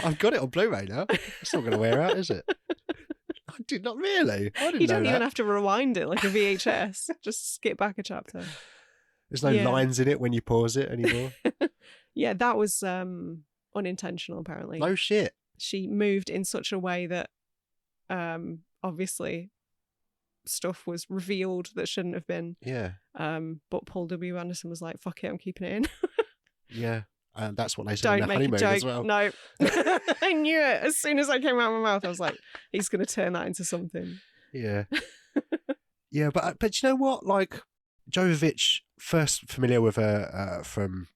I've got it on Blu-ray now. It's not going to wear out, is it? I did not really. I didn't You know don't that. even have to rewind it like a VHS. Just skip back a chapter. There's no lines in it when you pause it anymore. Yeah, that was unintentional, apparently. No shit. She moved in such a way that obviously stuff was revealed that shouldn't have been. Yeah. But Paul W. Anderson was like, fuck it, I'm keeping it in. Yeah. That's what they said in Don't the make a honeymoon joke. as well. No. I knew it. As soon as I came out of my mouth, I was like, he's going to turn that into something. Yeah. Yeah, but you know what? Like, Jovovich, first familiar with her from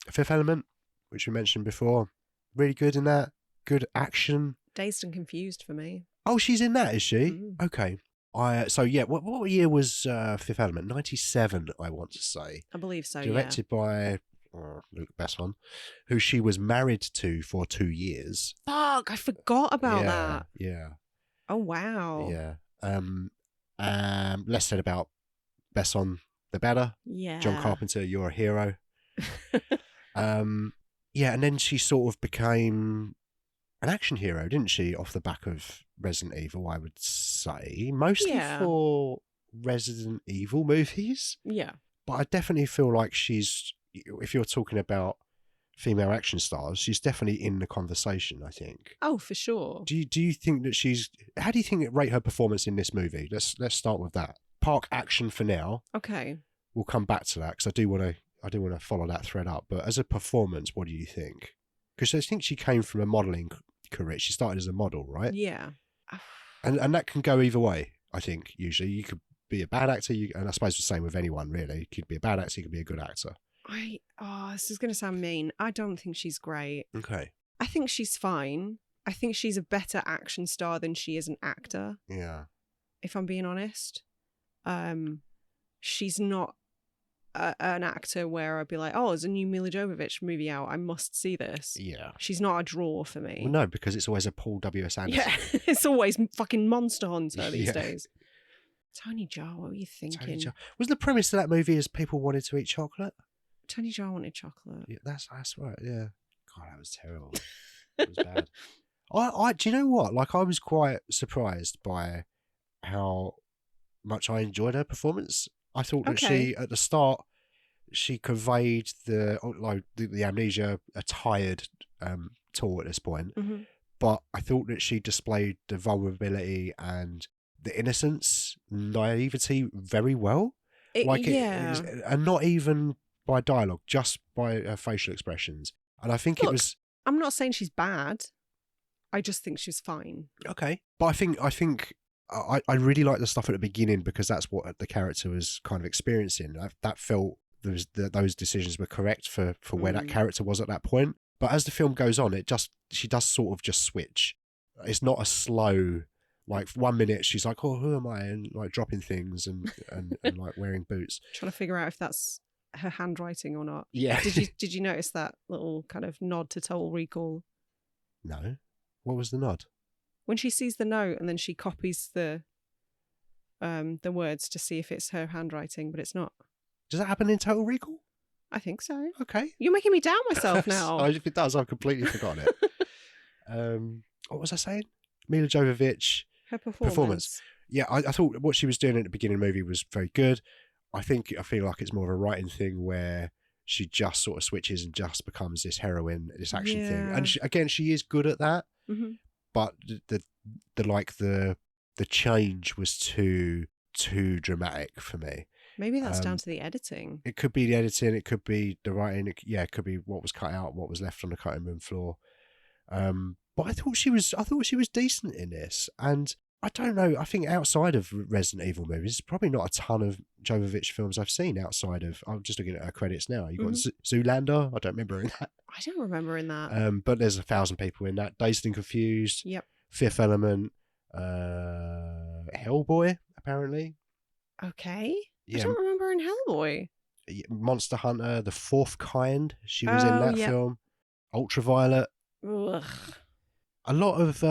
Fifth Element, which we mentioned before. Really good in that. Good action. Dazed and Confused for me. Oh, she's in that, is she? Mm. Okay. So yeah, what year was Fifth Element? 97, I want to say. I believe so, Directed by Luke Besson, who she was married to for 2 years. Fuck, I forgot about that. Yeah. Oh, wow. Yeah. Less said about Besson, the better. Yeah. John Carpenter, you're a hero. Yeah, and then she sort of became an action hero, didn't she, off the back of Resident Evil, I would say. Mostly for Resident Evil movies. Yeah. But I definitely feel like she's, if you're talking about female action stars, she's definitely in the conversation, I think. Oh, for sure. Do you think that she's, how do you think it rate her performance in this movie? Let's start with that. Park action for now. Okay. We'll come back to that because I do want to follow that thread up. But as a performance, what do you think? Because I think she came from a modelling career. She started as a model, right? Yeah. And that can go either way, I think, usually. You could be a bad actor, and I suppose the same with anyone, really. You could be a bad actor, you could be a good actor. This is going to sound mean. I don't think she's great. Okay. I think she's fine. I think she's a better action star than she is an actor. Yeah. If I'm being honest. She's not an actor where I'd be like, oh, there's a new Milla Jovovich movie out. I must see this. Yeah. She's not a draw for me. Well, no, because it's always a Paul W.S. Anderson. Yeah, it's always fucking Monster Hunter these Yeah. days. Tony Jaa, what were you thinking? Was the premise of that movie is people wanted to eat chocolate? Tony Jaa wanted chocolate. Yeah, that's right, yeah. God, that was terrible. It was bad. Do you know what? Like, I was quite surprised by how much I enjoyed her performance. I thought that she, at the start, she conveyed the amnesia, a tired tool at this point. Mm-hmm. But I thought that she displayed the vulnerability and the innocence, naivety very well. And not even by dialogue, just by her facial expressions. And I think it was. I'm not saying she's bad. I just think she's fine. Okay, but I think I really like the stuff at the beginning because that's what the character was kind of experiencing. That felt those decisions were correct for where that character was at that point. But as the film goes on, she does sort of just switch. It's not a slow, like 1 minute she's like, oh, who am I? And like dropping things and like wearing boots. Trying to figure out if that's her handwriting or not. Yeah. Did you notice that little kind of nod to Total Recall? No. What was the nod? When she sees the note and then she copies the words to see if it's her handwriting, but it's not. Does that happen in Total Recall? I think so. Okay. You're making me doubt myself now. If it does, I've completely forgotten it. What was I saying? Milla Jovovich. Her performance. Yeah, I thought what she was doing at the beginning of the movie was very good. I feel like it's more of a writing thing where she just sort of switches and just becomes this heroine, this action thing. And she is good at that. Mm-hmm. But the change was too dramatic for me. Maybe that's down to the editing. It could be the editing. It could be the writing. It could be what was cut out, what was left on the cutting room floor. But I thought she was decent in this. And I don't know. I think outside of Resident Evil movies, there's probably not a ton of Jovovich films I've seen outside of. I'm just looking at her credits now. You got Zoolander. I don't remember in that. I don't remember in that. But there's 1,000 people in that. Dazed and Confused. Yep. Fifth Element. Hellboy, apparently. Okay. Yeah. I don't remember in Hellboy. Monster Hunter, The Fourth Kind. She was in that film. Ultraviolet. Ugh. A lot of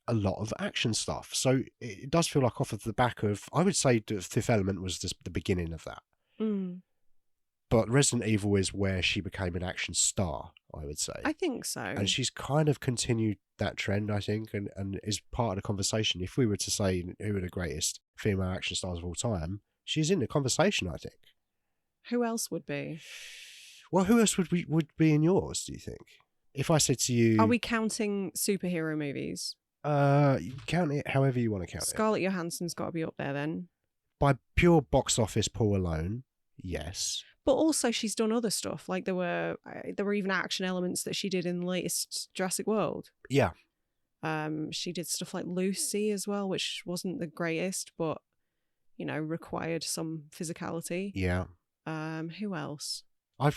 a lot of action stuff. So it does feel like off of the back of, I would say the Fifth Element was the beginning of that. Mm. But Resident Evil is where she became an action star, I would say. I think so. And she's kind of continued that trend, I think, and is part of the conversation. If we were to say who are the greatest female action stars of all time, she's in the conversation, I think. Who else would be? Well, who else would be in yours, do you think? If I said to you... Are we counting superhero movies? You count it however you want to count it. Scarlett Johansson's got to be up there then. By pure box office pull alone, yes. But also she's done other stuff. Like there were even action elements that she did in the latest Jurassic World. Yeah. She did stuff like Lucy as well, which wasn't the greatest, but required some physicality. Yeah. Who else?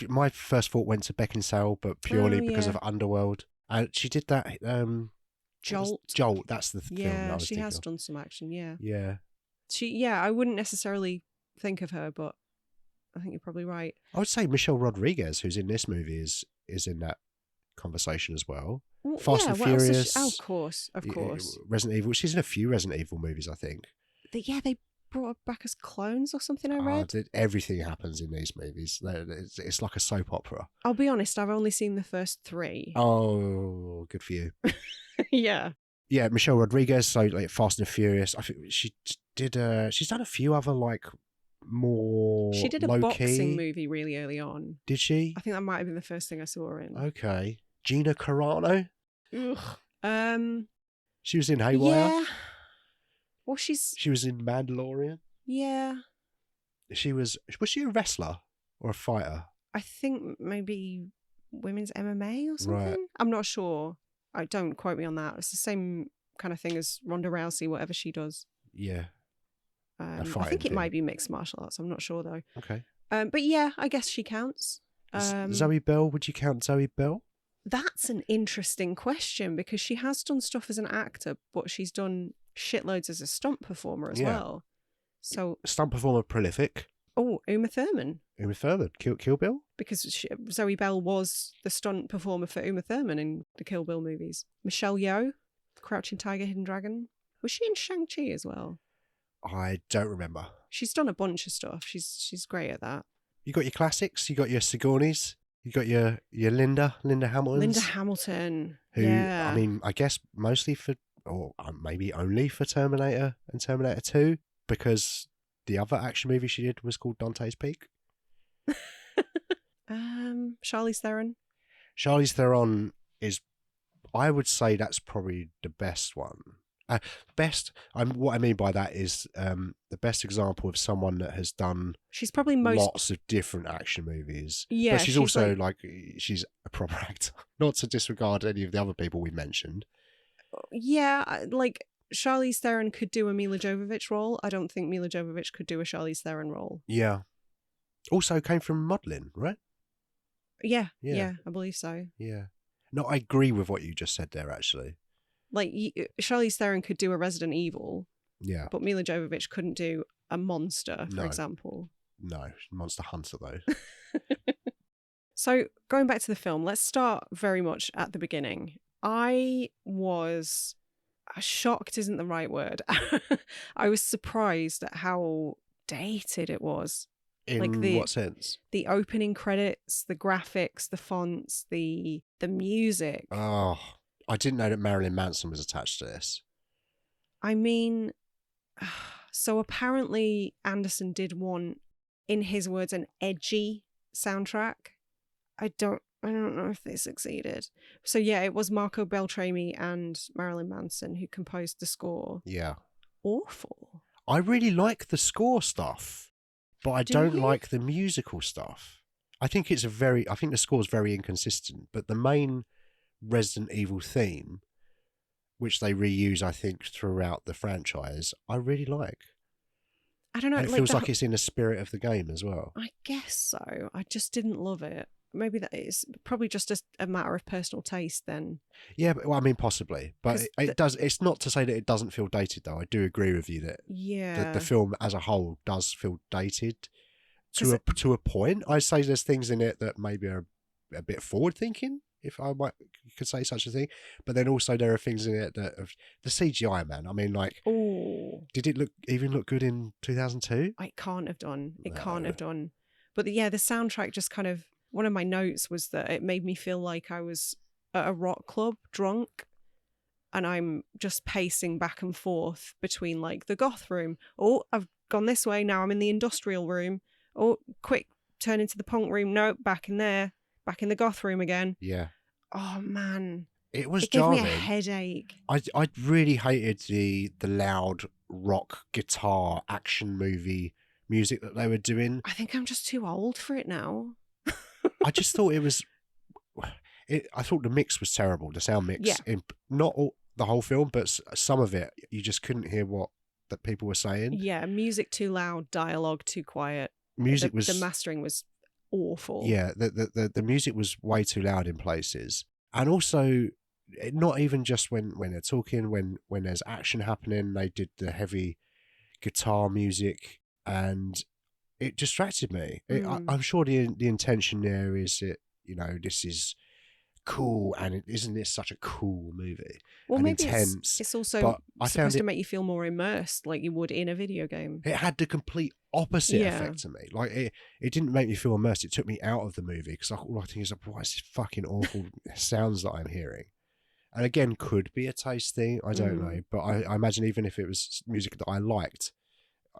My first thought went to Beckinsale, but purely because of Underworld. She did that. Jolt. Jolt. That's the film. Yeah, I was she thinking has of. done some action. Yeah. Yeah. I wouldn't necessarily think of her, but I think you're probably right. I would say Michelle Rodriguez, who's in this movie, is in that conversation as well. Fast and Furious. Of course. Resident Evil. She's in a few Resident Evil movies, I think. They brought her back as clones or something, I read. Everything happens in these movies. It's like a soap opera. I'll be honest, I've only seen the first 3. Oh, good for you. Yeah. Yeah, Michelle Rodriguez, so like Fast and Furious. I think she did. She's done a few other like more. She did a low-key. boxing movie really early on. Did she? I think that might have been the first thing I saw her in. Okay, Gina Carano. Ugh. She was in Haywire. Yeah. Well, She was in Mandalorian. Yeah. Was she a wrestler or a fighter? I think maybe women's MMA or something. Right. I'm not sure. Don't quote me on that. It's the same kind of thing as Ronda Rousey, whatever she does. Yeah. I think it might be mixed martial arts. I'm not sure though. Okay. But yeah, I guess she counts. Zoe Bell, would you count Zoe Bell? That's an interesting question because she has done stuff as an actor, but she's done shitloads as a stunt performer as well. So stunt performer prolific. Oh, Uma Thurman. Uma Thurman, Kill Bill? Because Zoe Bell was the stunt performer for Uma Thurman in the Kill Bill movies. Michelle Yeoh, Crouching Tiger, Hidden Dragon. Was she in Shang-Chi as well? I don't remember. She's done a bunch of stuff. She's great at that. You got your classics, you got your Sigornis, you got your Linda Hamilton. Linda Hamilton. Who, yeah. I mean, I guess mostly for, or maybe only for Terminator and Terminator 2, because the other action movie she did was called Dante's Peak. Charlize Theron. Charlize Theron is, I would say that's probably the best one. What I mean by that is the best example of someone that has done. She's probably lots of different action movies. Yeah, but she's also she's a proper actor. Not to disregard any of the other people we mentioned. Yeah, like Charlize Theron could do a Milla Jovovich role. I don't think Milla Jovovich could do a Charlize Theron role. Yeah. Also came from modelling, right? Yeah, I believe so. Yeah. No, I agree with what you just said there, actually. Like, Charlize Theron could do a Resident Evil. Yeah. But Milla Jovovich couldn't do a monster, for example. No, Monster Hunter, though. So, going back to the film, let's start very much at the beginning. I was shocked isn't the right word. I was surprised at how dated it was. In what sense? The opening credits, the graphics, the fonts, the music. Oh, I didn't know that Marilyn Manson was attached to this. I mean, so apparently Anderson did want, in his words, an edgy soundtrack. I don't know if they succeeded. So yeah, it was Marco Beltrami and Marilyn Manson who composed the score. Yeah. Awful. I really like the score stuff. But I don't like the musical stuff. I think the score is very inconsistent, but the main Resident Evil theme, which they reuse, I think, throughout the franchise, I really like. I don't know. And it feels like it's in the spirit of the game as well. I guess so. I just didn't love it. Maybe that is probably just a matter of personal taste then. Yeah, but, well, I mean, possibly. But it does. It's not to say that it doesn't feel dated, though. I do agree with you that the film as a whole does feel dated to a point. I say there's things in it that maybe are a bit forward thinking. if I could say such a thing. But then also there are things in it that the CGI, man. I mean, like, Oh, did it even look good in 2002? it can't have done. It can't No. have done. But the soundtrack just kind of, one of my notes was that it made me feel like I was at a rock club drunk, and I'm just pacing back and forth between like the goth room. Oh, I've gone this way. Now I'm in the industrial room. Oh, quick, turn into the punk room. No, back in there. Back in the goth room again. Yeah. Oh, man. It was It gave me a jarring. headache. I really hated the loud rock guitar action movie music that they were doing. I think I'm just too old for it now. I just thought it was. I thought the mix was terrible. The sound mix, Yeah. not all, the whole film, but some of it, you just couldn't hear what that people were saying. Yeah, music too loud, dialogue too quiet. Music the mastering was awful. Yeah, the music was way too loud in places, and also not even just when they're talking, when there's action happening, they did the heavy guitar music, and it distracted me. I'm sure the intention there is that, you know, this is cool, and isn't this such a cool movie? Well, and maybe intense. it's also but I supposed found to make you feel more immersed, like you would in a video game. it had the complete opposite Yeah. effect to me. Like it didn't make me feel immersed. It took me out of the movie because all I think is, what is this fucking awful sounds that I'm hearing? And again, could be a taste thing. I don't know, but I imagine even if it was music that I liked,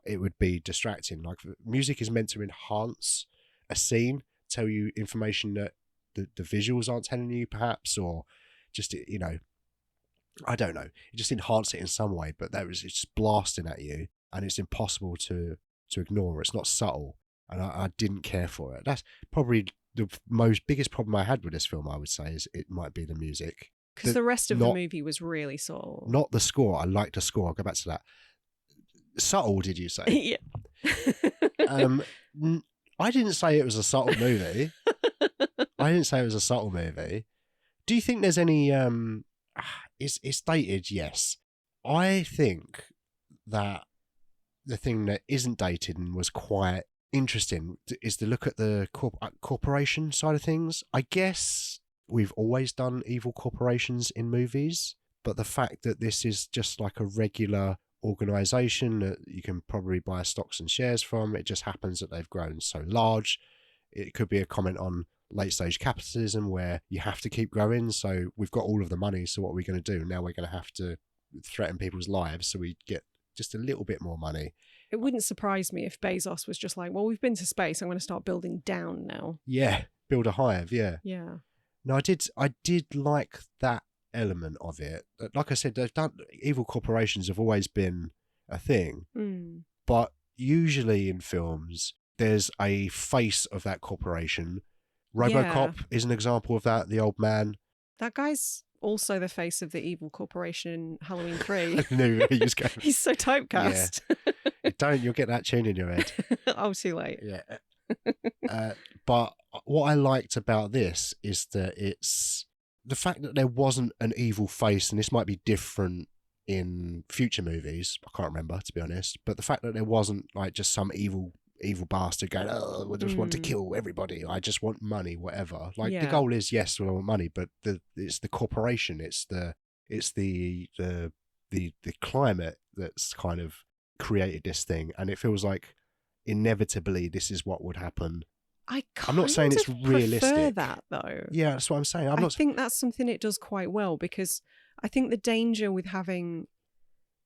it would be distracting. Like, music is meant to enhance a scene, tell you information that the visuals aren't telling you, perhaps, or just, you know, I don't know. It just enhanced it in some way, but it's just blasting at you, and it's impossible to ignore. It's not subtle, and I didn't care for it. That's probably the biggest problem I had with this film, I would say, is it might be the music. Because the rest of the movie was really subtle. Not the score. I like the score. I'll go back to that. Subtle, did you say? Yeah. I didn't say it was a subtle movie. I didn't say it was a subtle movie. Do you think there's any... It's dated, yes. I think that the thing that isn't dated and was quite interesting is to look at the corporation side of things. I guess we've always done evil corporations in movies, but the fact that this is just like a regular organization that you can probably buy stocks and shares from, it just happens that they've grown so large. It could be a comment on late stage capitalism where you have to keep growing, so we've got all of the money, so what are we going to do now? We're going to have to threaten people's lives so we get just a little bit more money. It wouldn't surprise me if Bezos was just like, well, we've been to space, I'm going to start building down now. Yeah, build a hive. Yeah. No, I did like that element of it. Like I said, they've done, evil corporations have always been a thing, but usually in films there's a face of that corporation. RoboCop is an example of that. The old man. That guy's also the face of the evil corporation in Halloween 3. I knew he was going. He's so typecast. Yeah. You'll get that tune in your head. Oh, too late. Yeah. But what I liked about this is that it's the fact that there wasn't an evil face, and this might be different in future movies. I can't remember, to be honest. But the fact that there wasn't like just some evil bastard going, oh, I just want to kill everybody. I just want money, whatever. Like the goal is, yes, we want money, but it's the corporation. It's the climate that's kind of created this thing, and it feels like inevitably this is what would happen. I'm not saying it's realistic. I prefer that though. Yeah, that's what I'm saying. I think that's something it does quite well, because I think the danger with having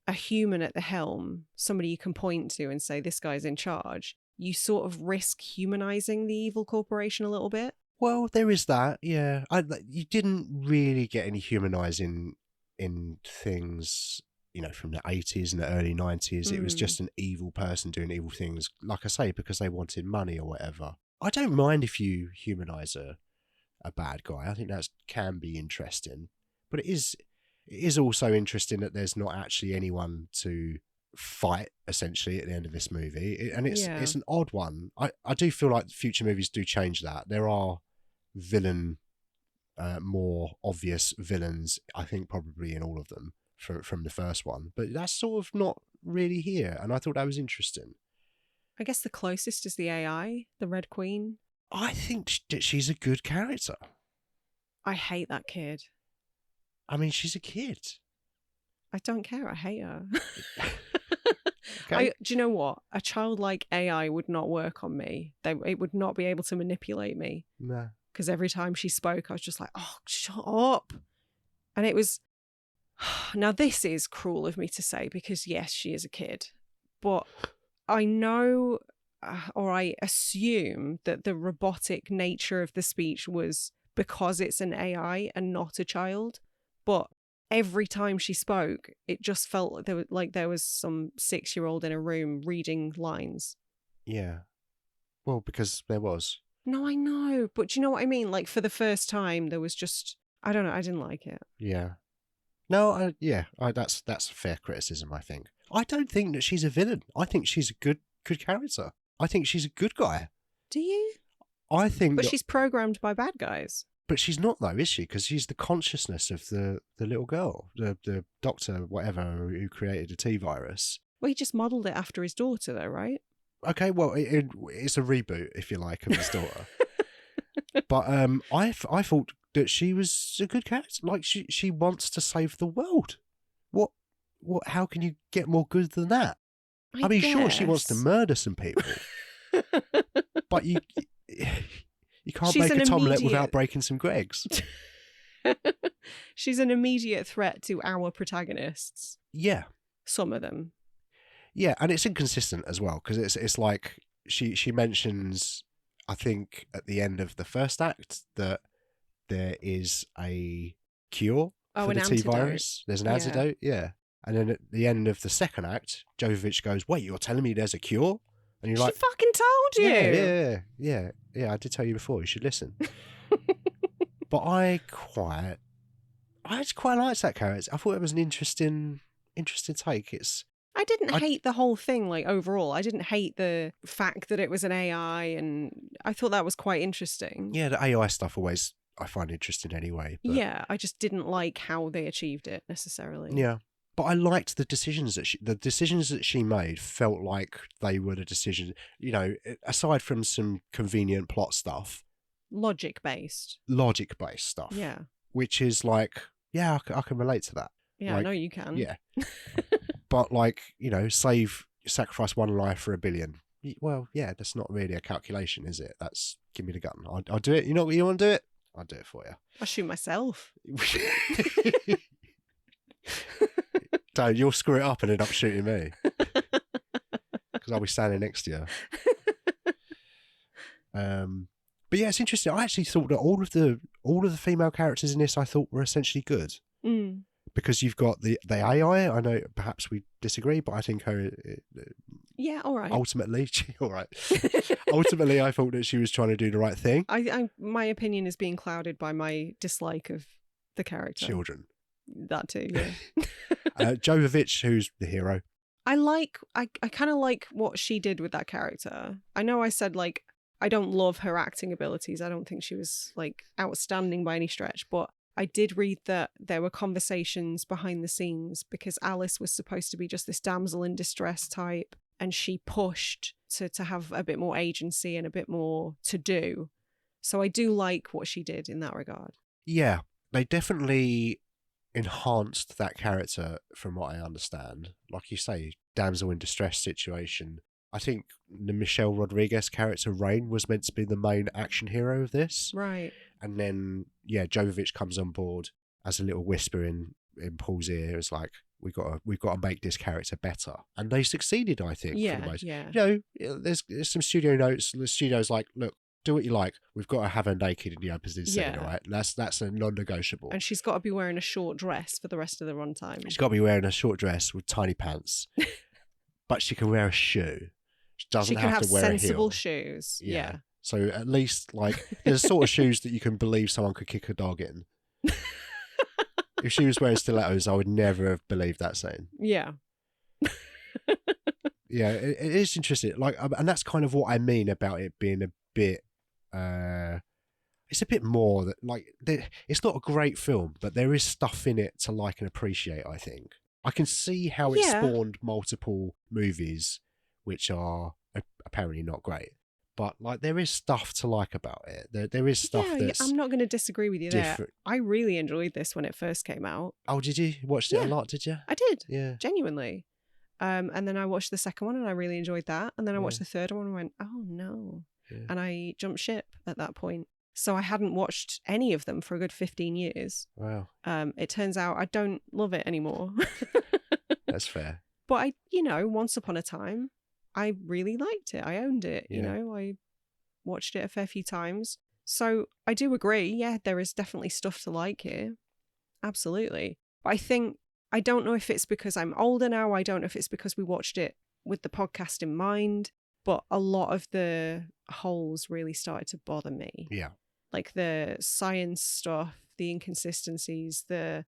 a human at the helm, somebody you can point to and say, this guy's in charge, you sort of risk humanizing the evil corporation a little bit. Well, there is that, yeah. You didn't really get any humanizing in things, you know, from the 80s and the early 90s. It was just an evil person doing evil things, like I say, because they wanted money or whatever. I don't mind if you humanize a bad guy. I think that can be interesting. But it is also interesting that there's not actually anyone to fight, essentially, at the end of this movie. And it's an odd one. I do feel like future movies do change that. There are more obvious villains, I think, probably in all of them from the first one. But that's sort of not really here. And I thought that was interesting. I guess the closest is the AI, the Red Queen. I think that she's a good character. I hate that kid. I mean, she's a kid. I don't care. I hate her. Okay. Do you know what? A childlike AI would not work on me. It would not be able to manipulate me. No. Because every time she spoke, I was just like, oh, shut up. And it was... Now, this is cruel of me to say because, yes, she is a kid. But I know, or I assume that the robotic nature of the speech was because it's an AI and not a child. But every time she spoke, it just felt like there was some 6-year-old in a room reading lines. Yeah. Well, because there was. No, I know. But do you know what I mean? Like, for the first time, there was just... I don't know. I didn't like it. Yeah. No, that's a fair criticism, I think. I don't think that she's a villain. I think she's a good character. I think she's a good guy. Do you? I think But she's programmed by bad guys. But she's not, though, is she? Because she's the consciousness of the little girl, the doctor, whatever, who created the T-virus. Well, he just modelled it after his daughter, though, right? Okay, well, it's a reboot, if you like, of his daughter. But I thought that she was a good character. Like, she wants to save the world. What? How can you get more good than that? I mean, sure, she wants to murder some people. But you can't make a Tomlet without breaking some Gregs. She's an immediate threat to our protagonists. Yeah. Some of them. Yeah, and it's inconsistent as well, because it's like she mentions, I think, at the end of the first act that there is a cure for the T-virus. There's an antidote, yeah. And then at the end of the second act, Jovovich goes, wait, you're telling me there's a cure? And you're like... She fucking told you! Yeah, I did tell you before, you should listen. But I just quite liked that character. I thought it was an interesting take. I didn't hate the whole thing, like, overall. I didn't hate the fact that it was an AI, and I thought that was quite interesting. Yeah, the AI stuff always I find interesting anyway. But... Yeah, I just didn't like how they achieved it, necessarily. Yeah. But I liked the decisions that she made felt like they were the decisions, you know, aside from some convenient plot stuff. Logic-based stuff. Yeah. Which is like, yeah, I can relate to that. Yeah, like, I know you can. Yeah. But like, you know, sacrifice one life for 1 billion. Well, yeah, that's not really a calculation, is it? That's, give me the gun. I'll do it. You know what, you want to do it? I'll do it for you. I'll shoot myself. Don't, you'll screw it up and end up shooting me. Because I'll be standing next to you. But yeah, it's interesting. I actually thought that all of the female characters in this I thought were essentially good. Mm. Because you've got the AI. I know perhaps we disagree, but I think her... yeah, all right. Ultimately, all right. Ultimately, I thought that she was trying to do the right thing. My opinion is being clouded by my dislike of the character. Children. That too, yeah. Jovovich, who's the hero. I kind of like what she did with that character. I know I said, like, I don't love her acting abilities. I don't think she was, like, outstanding by any stretch, but I did read that there were conversations behind the scenes because Alice was supposed to be just this damsel in distress type, and she pushed to have a bit more agency and a bit more to do. So I do like what she did in that regard. Yeah, they definitely enhanced that character from what I understand. Like you say, damsel in distress situation. I think the Michelle Rodriguez character, Rain, was meant to be the main action hero of this. Right. And then, yeah, Jovovich comes on board as a little whisper in Paul's ear. It's like, we've got to make this character better. And they succeeded, I think, for the most. Yeah. You know, there's some studio notes. The studio's like, look, do what you like. We've got to have her naked in the opening scene, all right? That's a non-negotiable. And she's got to be wearing a short dress for the rest of the runtime. She's got to be wearing a short dress with tiny pants. But she can wear a shoe. She doesn't have to wear a heel. Sensible shoes. Yeah. So at least, like, there's sort of shoes that you can believe someone could kick a dog in. If she was wearing stilettos, I would never have believed that saying. Yeah. Yeah, it is interesting. Like, and that's kind of what I mean about it being a bit... it's a bit more that, like, it's not a great film, but there is stuff in it to like and appreciate, I think. I can see how it spawned multiple movies which are apparently not great. but like there is stuff to like about it. There is stuff that's I'm not going to disagree with you different. there. I really enjoyed this when it first came out. Oh, did you? Watched it a lot, did you? I did. Yeah. Genuinely. And then I watched the second one and I really enjoyed that. And then I watched Yeah. the third one and went, oh no. Yeah. And I jumped ship at that point. So I hadn't watched any of them for a good 15 years. Wow. It turns out I don't love it anymore. That's fair. But once upon a time, I really liked it. I owned it. Yeah. I watched it a fair few times. So I do agree. Yeah, there is definitely stuff to like here. Absolutely. But I don't know if it's because I'm older now. I don't know if it's because we watched it with the podcast in mind. But a lot of the holes really started to bother me. Yeah. Like the science stuff, the inconsistencies, the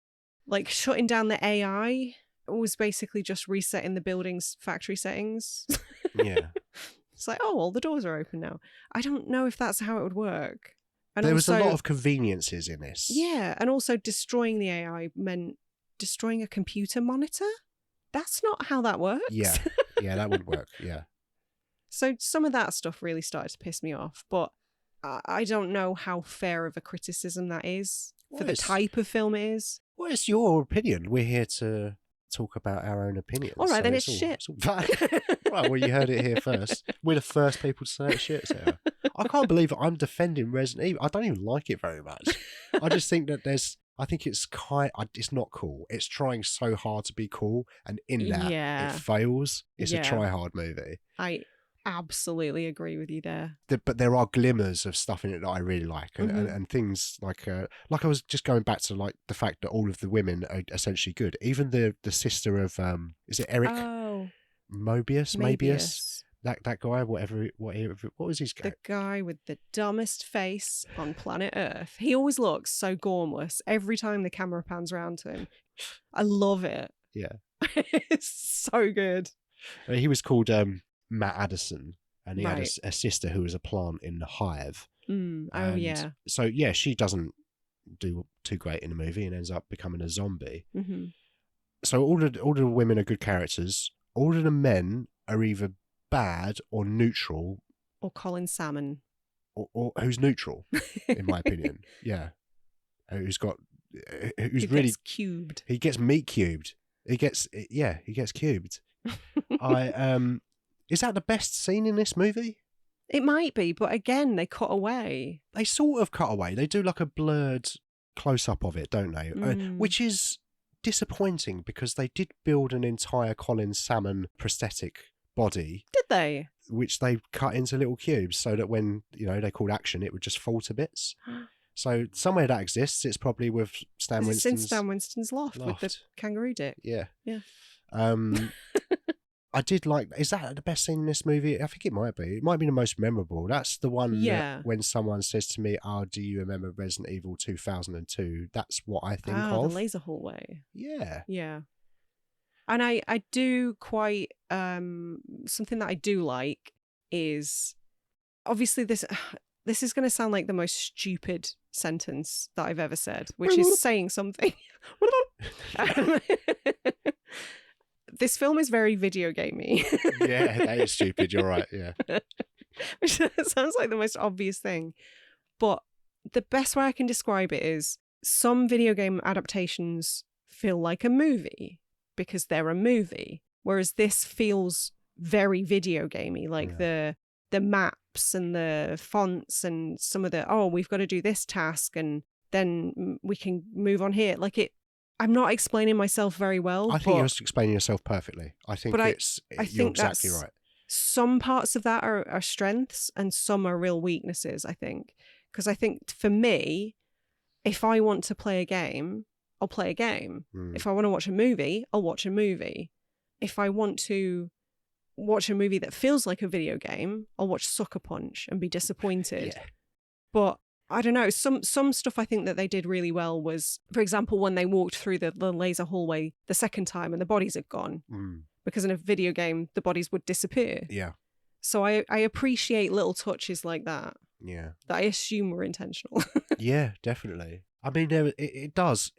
like shutting down the AI was basically just resetting the building's factory settings. Yeah. It's like, oh, all the doors are open now. I don't know if that's how it would work. And there was also, a lot of conveniences in this. Yeah, and also destroying the AI meant destroying a computer monitor. That's not how that works. Yeah. Yeah, that would work. Yeah. So some of that stuff really started to piss me off, but I don't know how fair of a criticism that is for the type of film it is. Well, it's your opinion. We're here to talk about our own opinions. All right, then it's shit. Right, well, you heard it here first. We're the first people to say it's shit, Sarah. I can't believe I'm defending Resident Evil. I don't even like it very much. I just think that I think it's not cool. It's trying so hard to be cool, and in that, it fails. It's a try-hard movie. I absolutely agree with you there. But there are glimmers of stuff in it that I really like, and things like I was just going back to like the fact that all of the women are essentially good. Even the sister of is it Eric Mobius? That guy, what was his guy? The guy with the dumbest face on planet Earth. He always looks so gormless every time the camera pans around to him. I love it. Yeah, it's so good. He was called Matt Addison, and he had a sister who was a plant in the hive. Oh yeah. So yeah, she doesn't do too great in the movie and ends up becoming a zombie. Mm-hmm. So all the women are good characters. All of the men are either bad or neutral, or Colin Salmon, or who's neutral, in my opinion. Yeah, who really cubed. He gets meat cubed. He gets cubed. Is that the best scene in this movie? It might be, but again, they cut away. They sort of cut away. They do like a blurred close-up of it, don't they? Which is disappointing because they did build an entire Colin Salmon prosthetic body. Did they? Which they cut into little cubes so that when, they called action, it would just fall to bits. So somewhere that exists, it's probably with Stan Winston's... It's in Stan Winston's loft with the kangaroo dick. Yeah. Yeah. I did like... Is that the best scene in this movie? I think it might be. It might be the most memorable. That's the one that when someone says to me, do you remember Resident Evil 2002? That's what I think of. The laser hallway. Yeah. Yeah. And I do quite... something that I do like is... Obviously, this is going to sound like the most stupid sentence that I've ever said, which is saying something. This film is very video gamey. Yeah, that is stupid. You're right. Yeah. Which sounds like the most obvious thing. But the best way I can describe it is some video game adaptations feel like a movie because they're a movie, whereas this feels very video gamey, like the maps and the fonts and some of we've got to do this task and then we can move on here. Like it, I'm not explaining myself very well. I think you're explaining yourself perfectly. I think you're exactly right. Some parts of that are strengths and some are real weaknesses, I think. Because I think for me, if I want to play a game, I'll play a game. If I want to watch a movie, I'll watch a movie. If I want to watch a movie that feels like a video game, I'll watch Sucker Punch and be disappointed. Yeah. But I don't know, some stuff I think that they did really well was, for example, when they walked through the laser hallway the second time and the bodies had gone. Because in a video game, the bodies would disappear. Yeah. So I appreciate little touches like that. Yeah. That I assume were intentional. Yeah, definitely. I mean, it does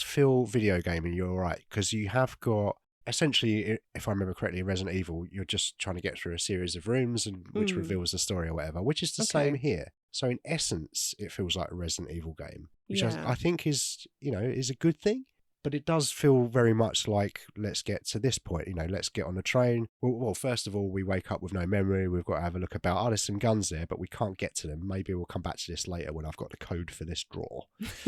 feel video gaming, you're right, because you have got essentially, if I remember correctly, in Resident Evil, you're just trying to get through a series of rooms and which reveals the story or whatever, which is the same here. So in essence, it feels like a Resident Evil game, which I think is, is a good thing. But it does feel very much like, let's get to this point, let's get on the train. Well, first of all, we wake up with no memory. We've got to have a look about, there's some guns there, but we can't get to them. Maybe we'll come back to this later when I've got the code for this drawer.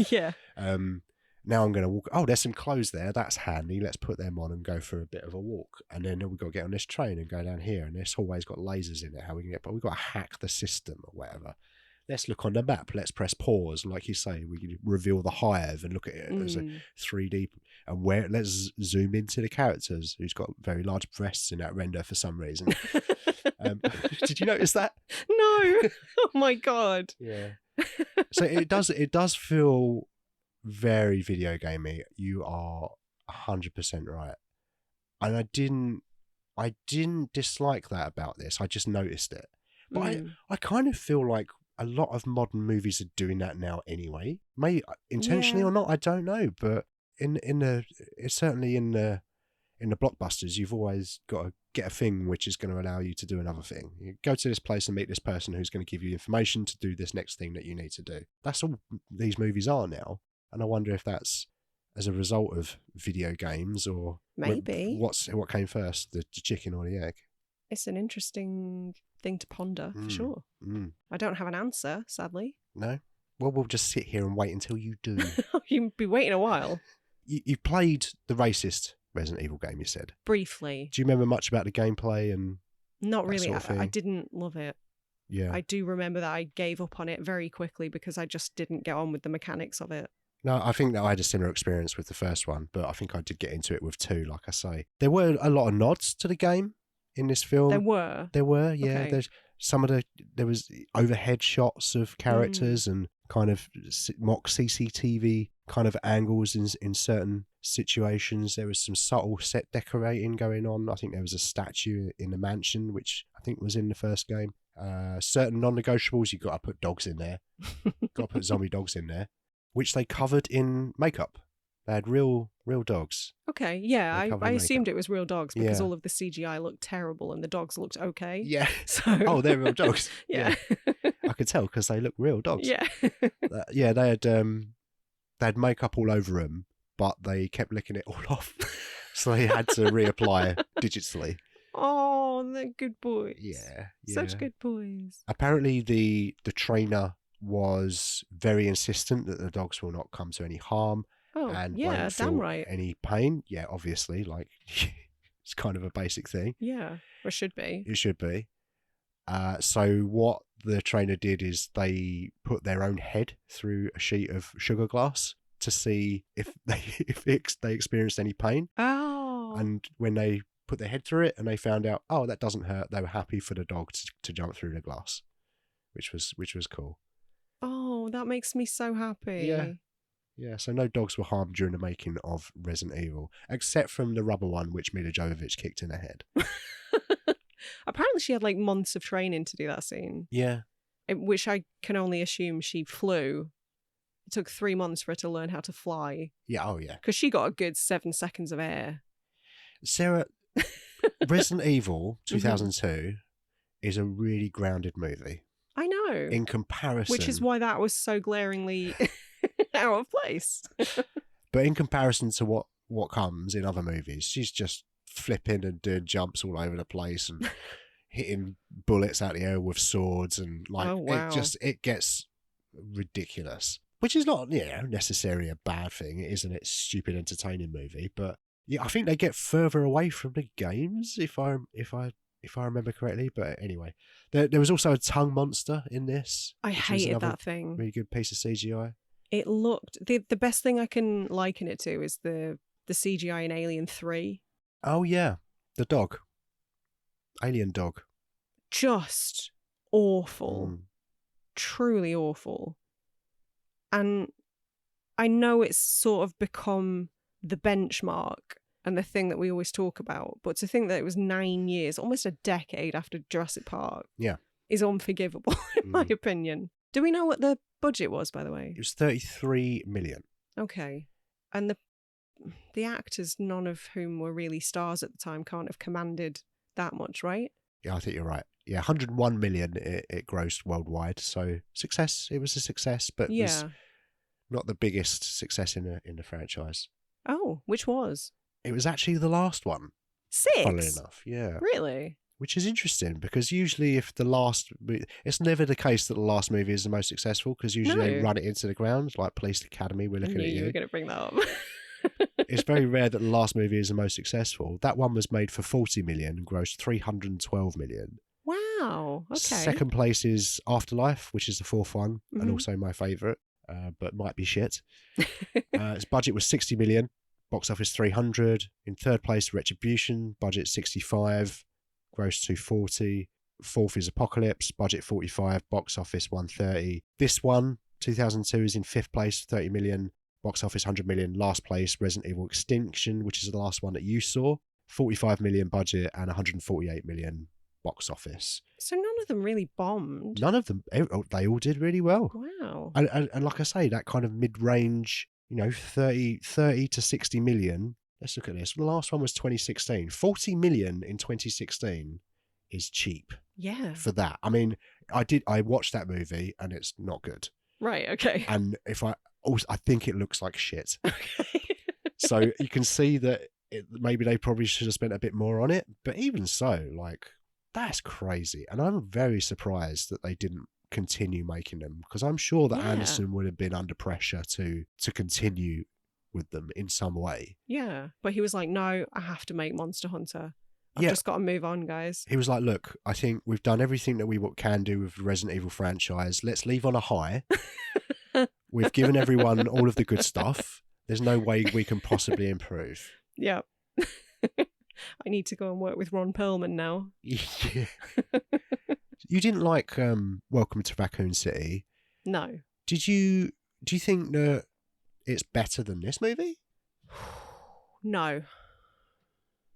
Yeah. Now I'm going to walk. Oh, there's some clothes there. That's handy. Let's put them on and go for a bit of a walk. And then we've got to get on this train and go down here. And this hallway's got lasers in it. How we can get? But we've got to hack the system or whatever. Let's look on the map. Let's press pause. And like you say, we can reveal the hive and look at it as a 3D. And let's zoom into the characters who's got very large breasts in that render for some reason. Did you notice that? No. Oh my God. Yeah. So it does feel very video gamey. You are 100% right. And I didn't dislike that about this. I just noticed it. But I kind of feel like a lot of modern movies are doing that now anyway. Maybe intentionally or not, I don't know. But certainly in the blockbusters, you've always got to get a thing which is going to allow you to do another thing. You go to this place and meet this person who's going to give you information to do this next thing that you need to do. That's all these movies are now. And I wonder if that's as a result of video games or maybe what came first, the chicken or the egg. It's an interesting thing to ponder for sure. I don't have an answer, sadly. No? Well, we'll just sit here and wait until you do. You'll be waiting a while. You played the racist Resident Evil game, you said. Briefly. Do you remember much about the gameplay and not really. Sort of thing? I didn't love it. Yeah. I do remember that I gave up on it very quickly because I just didn't get on with the mechanics of it. No, I think that I had a similar experience with the first one, but I think I did get into it with 2, like I say. There were a lot of nods to the game in this film. There were, yeah. Okay. There was overhead shots of characters and kind of mock CCTV kind of angles in certain situations. There was some subtle set decorating going on. I think there was a statue in the mansion, which I think was in the first game. Certain non-negotiables, you've got to put dogs in there. Got to put zombie dogs in there, which they covered in makeup. They had real dogs. Okay, yeah, I assumed it was real dogs because all of the CGI looked terrible and the dogs looked okay. Yeah. So... Oh, they're real dogs. Yeah. I could tell because they look real dogs. Yeah. Yeah, they had makeup all over them, but they kept licking it all off. So they had to reapply digitally. Oh, they're good boys. Yeah. Such good boys. Apparently the trainer was very insistent that the dogs will not come to any harm. Oh, and yeah, won't feel damn right. any pain. Yeah, obviously, like it's kind of a basic thing. Yeah, or should be. It should be. So what the trainer did is they put their own head through a sheet of sugar glass to see if they experienced any pain. Oh. And when they put their head through it and they found out, oh, that doesn't hurt, they were happy for the dog to jump through the glass, which was cool. Oh, that makes me so happy. Yeah, so no dogs were harmed during the making of Resident Evil, except from the rubber one, which Milla Jovovich kicked in the head. Apparently she had like months of training to do that scene. Yeah. Which I can only assume she flew. It took 3 months for her to learn how to fly. Yeah, oh yeah. Because she got a good 7 seconds of air. Sarah, Resident Evil 2002 is a really grounded movie. I know. In comparison. Which is why that was so glaringly out of place. But in comparison to what comes in other movies, she's just flipping and doing jumps all over the place and hitting bullets out the air with swords and like it gets ridiculous. Which is not, necessarily a bad thing. It isn't a stupid entertaining movie, but yeah, I think they get further away from the games if I remember correctly. But anyway, there was also a tongue monster in this. I hated that thing. Really good piece of CGI. It looked the best thing I can liken it to is the CGI in Alien 3. Oh yeah, the dog, alien dog. Just awful, truly awful. And I know it's sort of become the benchmark and the thing that we always talk about, but to think that it was 9 years, almost a decade after Jurassic Park, is unforgivable in my opinion. Do we know what the budget was, by the way? It was 33 million. Okay. And the the actors, none of whom were really stars at the time, can't have commanded that much, right? Yeah, I think you're right. Yeah, 101 million it grossed worldwide. So success. It was a success, but it was Yeah. not the biggest success in the franchise. Oh, which was? It was actually the last one, 6? funnily enough. Yeah. Really? Which is interesting because usually if it's never the case that the last movie is the most successful because usually they No. run it into the ground, like Police Academy, we're I looking knew at you you. were going to bring that up. It's very rare that the last movie is the most successful. That one was made for 40 million and grossed 312 million. Wow. Okay. Second place is Afterlife, which is the fourth one, and Mhm. also my favourite, but might be shit. Its budget was 60 million, box office 300. In third place, Retribution, budget 65, gross 240. Fourth is Apocalypse, budget 45, box office 130. This one, 2002, is in fifth place, 30 million, box office 100 million. Last place, Resident Evil Extinction, which is the last one that you saw, 45 million budget and 148 million box office. So none of them really bombed. None of them, they all did really well. Wow. And like I say, that kind of mid-range, 30 to 60 million. Let's look at this. The last one was 2016. 40 million in 2016 is cheap Yeah. for that. I mean, I watched that movie and it's not good. Right. Okay. And I think it looks like shit. Okay. So you can see that maybe they probably should have spent a bit more on it. But even so, like, that's crazy. And I'm very surprised that they didn't continue making them because I'm sure that Yeah. Anderson would have been under pressure to continue with them in some way. Yeah. But he was like, no, I have to make Monster Hunter. I've Yeah. just got to move on, guys. He was like, look, I think we've done everything that we can do with the Resident Evil franchise. Let's leave on a high. We've given everyone all of the good stuff. There's no way we can possibly improve. Yeah. I need to go and work with Ron Perlman now. Yeah. You didn't like Welcome to Raccoon City. No. Do you think that it's better than this movie? No.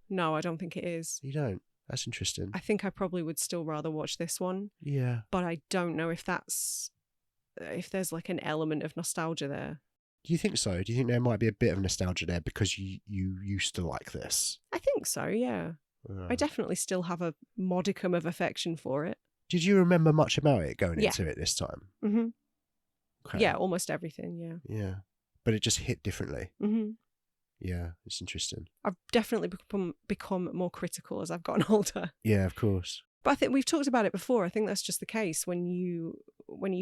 No, I don't think it is. You don't? That's interesting. I think I probably would still rather watch this one. Yeah. But I don't know if there's like an element of nostalgia there. Do you think so? Do you think there might be a bit of nostalgia there because you used to like this? I think so, yeah. I definitely still have a modicum of affection for it. Did you remember much about it going Yeah. into it this time? Mm-hmm. Okay. Yeah, almost everything, yeah. Yeah. But it just hit differently. Mm-hmm. Yeah, it's interesting. I've definitely become more critical as I've gotten older. Yeah, of course. But I think we've talked about it before. I think that's just the case when you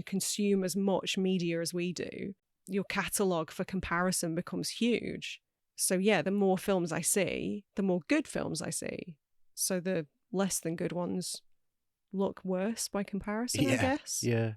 consume as much media as we do, your catalogue for comparison becomes huge. So yeah, the more films I see, the more good films I see. So the less than good ones look worse by comparison, I guess. Yeah.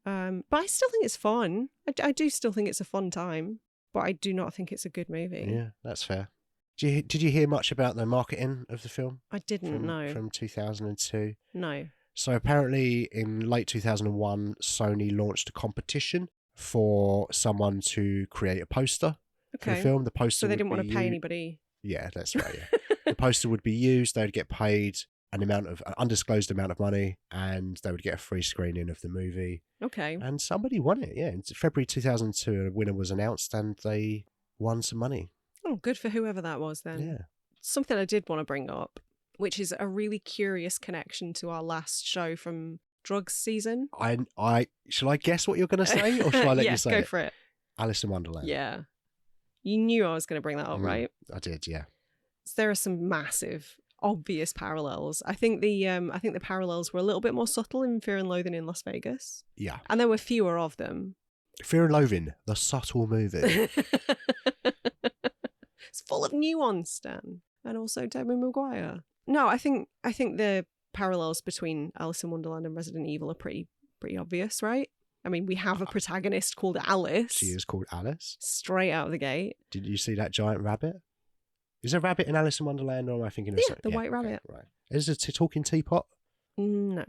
But I still think it's fun. I do still think it's a fun time, but I do not think it's a good movie. Yeah, that's fair. Did you hear much about the marketing of the film? I didn't know. From 2002. No. So apparently in late 2001, Sony launched a competition for someone to create a poster for the Okay. film. The poster So they would didn't want be to pay anybody. Yeah, that's right. Yeah. The poster would be used. They'd get paid an undisclosed amount of money, and they would get a free screening of the movie. Okay. And somebody won it. Yeah, in February 2002, a winner was announced, and they won some money. Oh, good for whoever that was then. Yeah. Something I did want to bring up, which is a really curious connection to our last show from drugs season. Shall I guess what you're going to say, or shall I let yeah, you say go it? for it. Alice in Wonderland. Yeah. You knew I was going to bring that up, right? I did, yeah. So there are some massive, obvious parallels. I think the parallels were a little bit more subtle in Fear and Loathing in Las Vegas. Yeah. And there were fewer of them. Fear and Loathing, the subtle movie. It's full of nuance, Dan. And also Tobey Maguire. No, I think the parallels between Alice in Wonderland and Resident Evil are pretty obvious, right? I mean, we have a protagonist called Alice. She is called Alice. Straight out of the gate. Did you see that giant rabbit? Is there a rabbit in Alice in Wonderland, or am I thinking of something? The white rabbit. Right. Is there a talking teapot? No.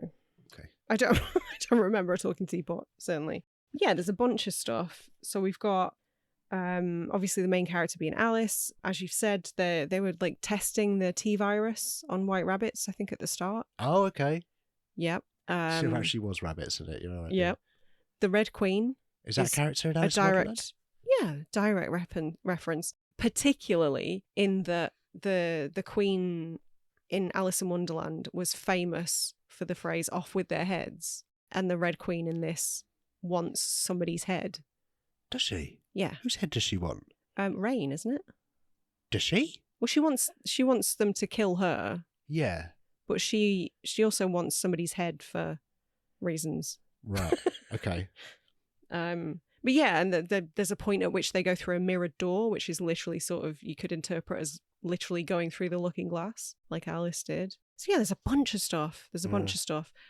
Okay. I don't remember a talking teapot, certainly. Yeah, there's a bunch of stuff. So we've got obviously the main character being Alice. As you've said, they were like testing the T-virus on white rabbits, I think, at the start. Oh, okay. Yep. So there actually was rabbits in it, you're right. Yep. The Red Queen. Is that a character in Alice in a Wonderland? direct reference. particularly in that the Queen in Alice in Wonderland was famous for the phrase "off with their heads," and the Red Queen in this wants somebody's head. Does she? Yeah. Whose head does she want? Rain, isn't it? Does she? Well, she wants them to kill her, Yeah. but she also wants somebody's head for reasons. Right. Okay. But yeah, and there's a point at which they go through a mirrored door, which is literally sort of, you could interpret as literally going through the looking glass, like Alice did. So yeah, there's a bunch of stuff.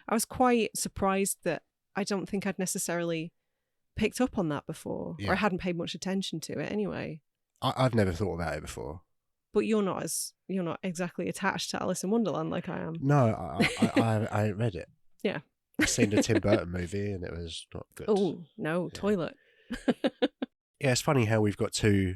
I was quite surprised that I don't think I'd necessarily picked up on that before, or I hadn't paid much attention to it anyway. I've never thought about it before. But you're not exactly attached to Alice in Wonderland like I am. No, I read it. Yeah. I've seen the Tim Burton movie and it was not good. Oh, no, Yeah. toilet. Yeah, it's funny how we've got two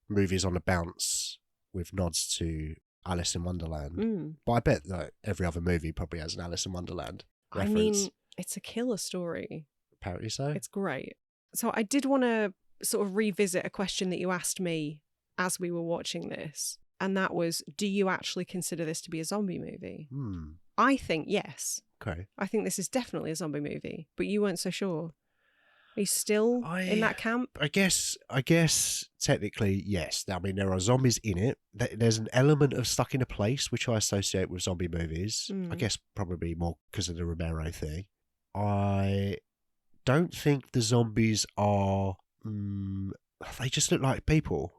movies on the bounce with nods to Alice in Wonderland. But I bet that every other movie probably has an Alice in Wonderland reference. I mean, it's a killer story. Apparently so. It's great. So I did want to sort of revisit a question that you asked me as we were watching this. And that was, do you actually consider this to be a zombie movie? I think yes. Okay. I think this is definitely a zombie movie, but you weren't so sure. Are you still in that camp? I guess technically yes. I mean, there are zombies in it. There's an element of stuck in a place which I associate with zombie movies. I guess probably more because of the Romero thing. I don't think the zombies are. They just look like people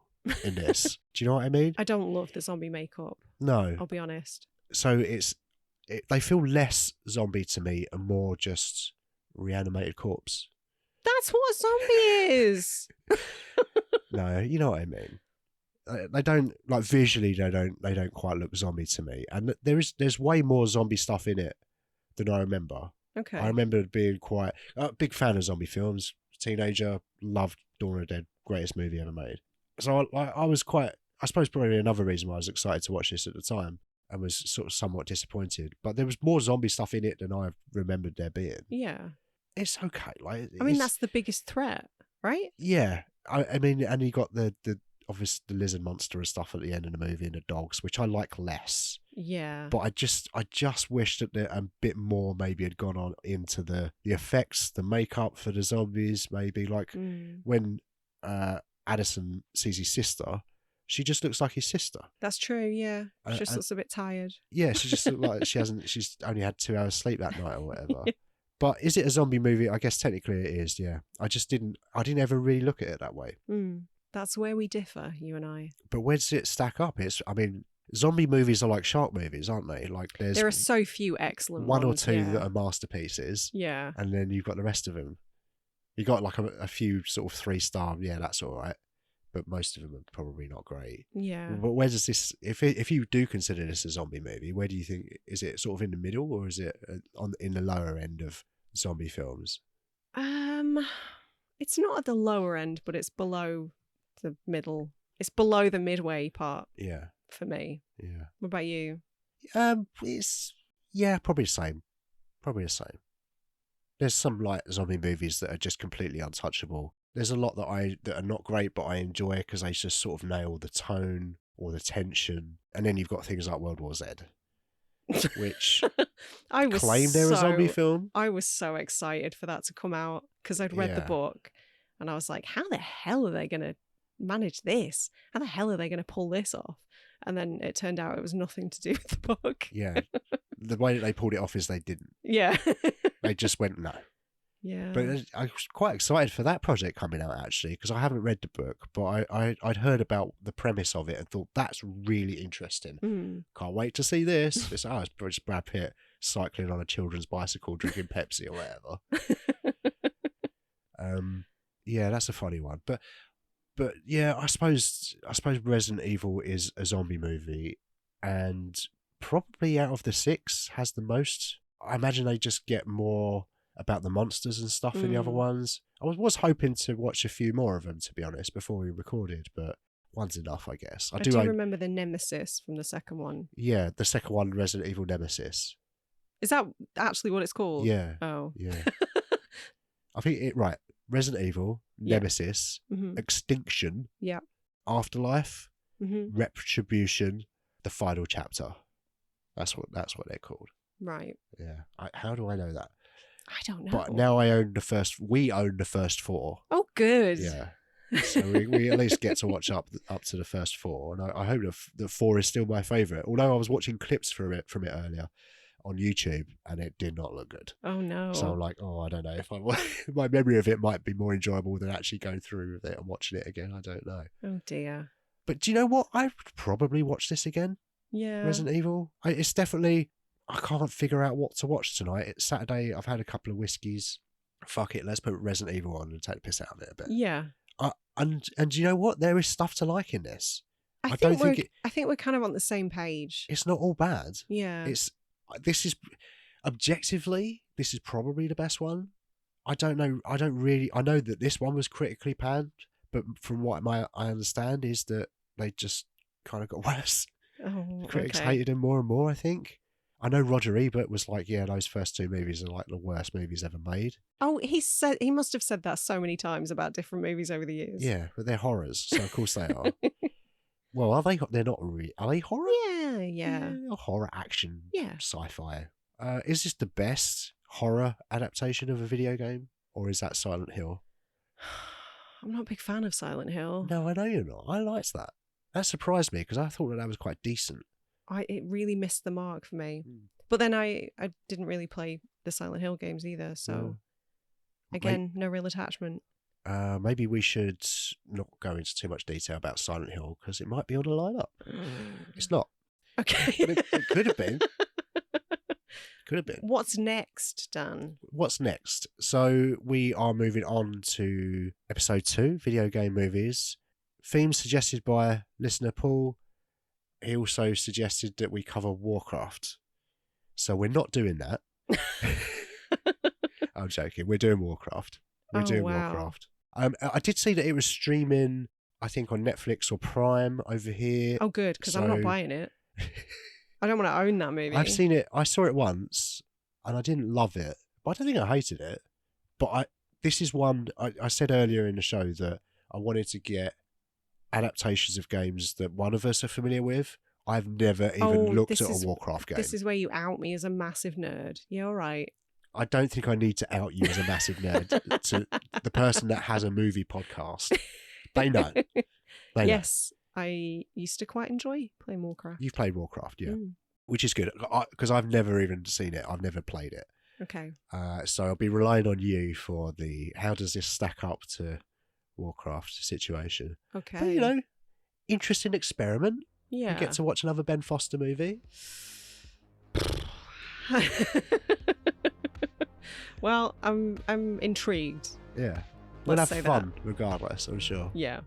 in this. Do you know what I mean? I don't love the zombie makeup. No. I'll be honest. So they feel less zombie to me and more just reanimated corpse. That's what a zombie is. No, you know what I mean. They don't, like, visually they don't quite look zombie to me. And there's way more zombie stuff in it than I remember. Okay. I remember being quite a big fan of zombie films. Teenager, loved Dawn of the Dead, greatest movie ever made. So I was quite, I suppose probably another reason why I was excited to watch this at the time and was sort of somewhat disappointed. But there was more zombie stuff in it than I remembered there being. Yeah. It's okay. Like, I mean, that's the biggest threat, right? Yeah. I mean, and you got the obviously the lizard monster and stuff at the end of the movie and the dogs, which I like less. Yeah. But I just wish that a bit more maybe had gone on into the effects, the makeup for the zombies, maybe. Like when Addison sees his sister, she just looks like his sister. That's true, yeah. She just looks a bit tired. Yeah, she just looks like she's only had 2 hours sleep that night or whatever. Yeah. But is it a zombie movie? I guess technically it is, yeah. I didn't ever really look at it that way. That's where we differ, you and I. But where does it stack up? I mean, zombie movies are like shark movies, aren't they? Like there are so few excellent one ones, or two yeah. that are masterpieces. Yeah. And then you've got the rest of them. You got like a few sort of 3-star, yeah, that's all right. But most of them are probably not great. Yeah. But where does this, if you do consider this a zombie movie, where do you think, is it sort of in the middle or is it in the lower end of zombie films? It's not at the lower end, but it's below the middle. It's below the midway part. Yeah. For me. Yeah. What about you? It's probably the same. Probably the same. There's some like zombie movies that are just completely untouchable. There's a lot that are not great, but I enjoy because they just sort of nail the tone or the tension. And then you've got things like World War Z, which claim they're a zombie film. I was so excited for that to come out because I'd read the book and I was like, how the hell are they going to manage this? How the hell are they going to pull this off? And then it turned out it was nothing to do with the book. Yeah. The way that they pulled it off is they didn't. Yeah. They just went, no. Yeah. But I was quite excited for that project coming out, actually, because I haven't read the book, but I'd heard about the premise of it and thought, that's really interesting. Can't wait to see this. It's just Brad Pitt cycling on a children's bicycle, drinking Pepsi or whatever. Yeah, that's a funny one. But yeah, I suppose Resident Evil is a zombie movie, and probably out of the 6 has the most. I imagine they just get more about the monsters and stuff in the other ones. I was hoping to watch a few more of them, to be honest, before we recorded, but one's enough, I guess. I do remember the Nemesis from the second one. Yeah, the second one, Resident Evil Nemesis. Is that actually what it's called? Yeah. Oh. Yeah. I think Resident Evil, Nemesis, Extinction. Yeah. Afterlife, Hmm. Retribution, the final chapter. That's what they're called. Right. Yeah. How do I know that? I don't know. But now we own the first 4. Oh, good. Yeah. So we at least get to watch up to the first 4, and I hope that 4 is still my favourite. Although I was watching clips from it earlier on YouTube, and it did not look good. Oh no. So I'm like, I don't know if my memory of it might be more enjoyable than actually going through with it and watching it again. I don't know. Oh dear. But do you know what? I would probably watch this again. Yeah. Resident Evil. It's definitely. I can't figure out what to watch tonight. It's Saturday. I've had a couple of whiskeys. Fuck it. Let's put Resident Evil on and take the piss out of it a bit. Yeah. And do you know what? There is stuff to like in this. I think we're kind of on the same page. It's not all bad. Yeah. This is objectively, this is probably the best one. I don't know. I know that this one was critically panned, but from what I understand is that they just kind of got worse. Oh, Critics okay. hated him more and more, I think. I know Roger Ebert was like, yeah, those first 2 movies are like the worst movies ever made. Oh, he must have said that so many times about different movies over the years. Yeah, but they're horrors, so of course they are. Well, are they? They're not really. Are they horror? Yeah. Horror, action, Yeah. sci-fi. Is this the best horror adaptation of a video game, or is that Silent Hill? I'm not a big fan of Silent Hill. No, I know you're not. I liked that. That surprised me because I thought that was quite decent. It really missed the mark for me. But then I didn't really play the Silent Hill games either, so again, no real attachment. Maybe we should not go into too much detail about Silent Hill because it might be on the lineup. It's not. Okay. But it could have been. Could have been. What's next, Dan? What's next? So we are moving on to episode 2, video game movies. Themes suggested by listener Paul. He also suggested that we cover Warcraft. So we're not doing that. I'm joking. We're doing Warcraft. Warcraft. I did see that it was streaming, I think, on Netflix or Prime over here. Oh, good, because I'm not buying it. I don't want to own that movie. I've seen it. I saw it once, and I didn't love it. But I don't think I hated it. But this is one, I said earlier in the show that I wanted to get adaptations of games that one of us are familiar with. I've never even looked at a Warcraft game. This is where you out me as a massive nerd. Yeah, all right. I don't think I need to out you as a massive nerd to the person that has a movie podcast. They know. Yes, I used to quite enjoy playing Warcraft. You've played Warcraft, yeah. Which is good, because I've never even seen it. I've never played it. Okay. So I'll be relying on you for how does this stack up to Warcraft situation. Okay. But, interesting experiment. Yeah. You get to watch another Ben Foster movie. Well, I'm intrigued. Yeah. We'll Let's have say fun regardless, I'm sure. Yeah.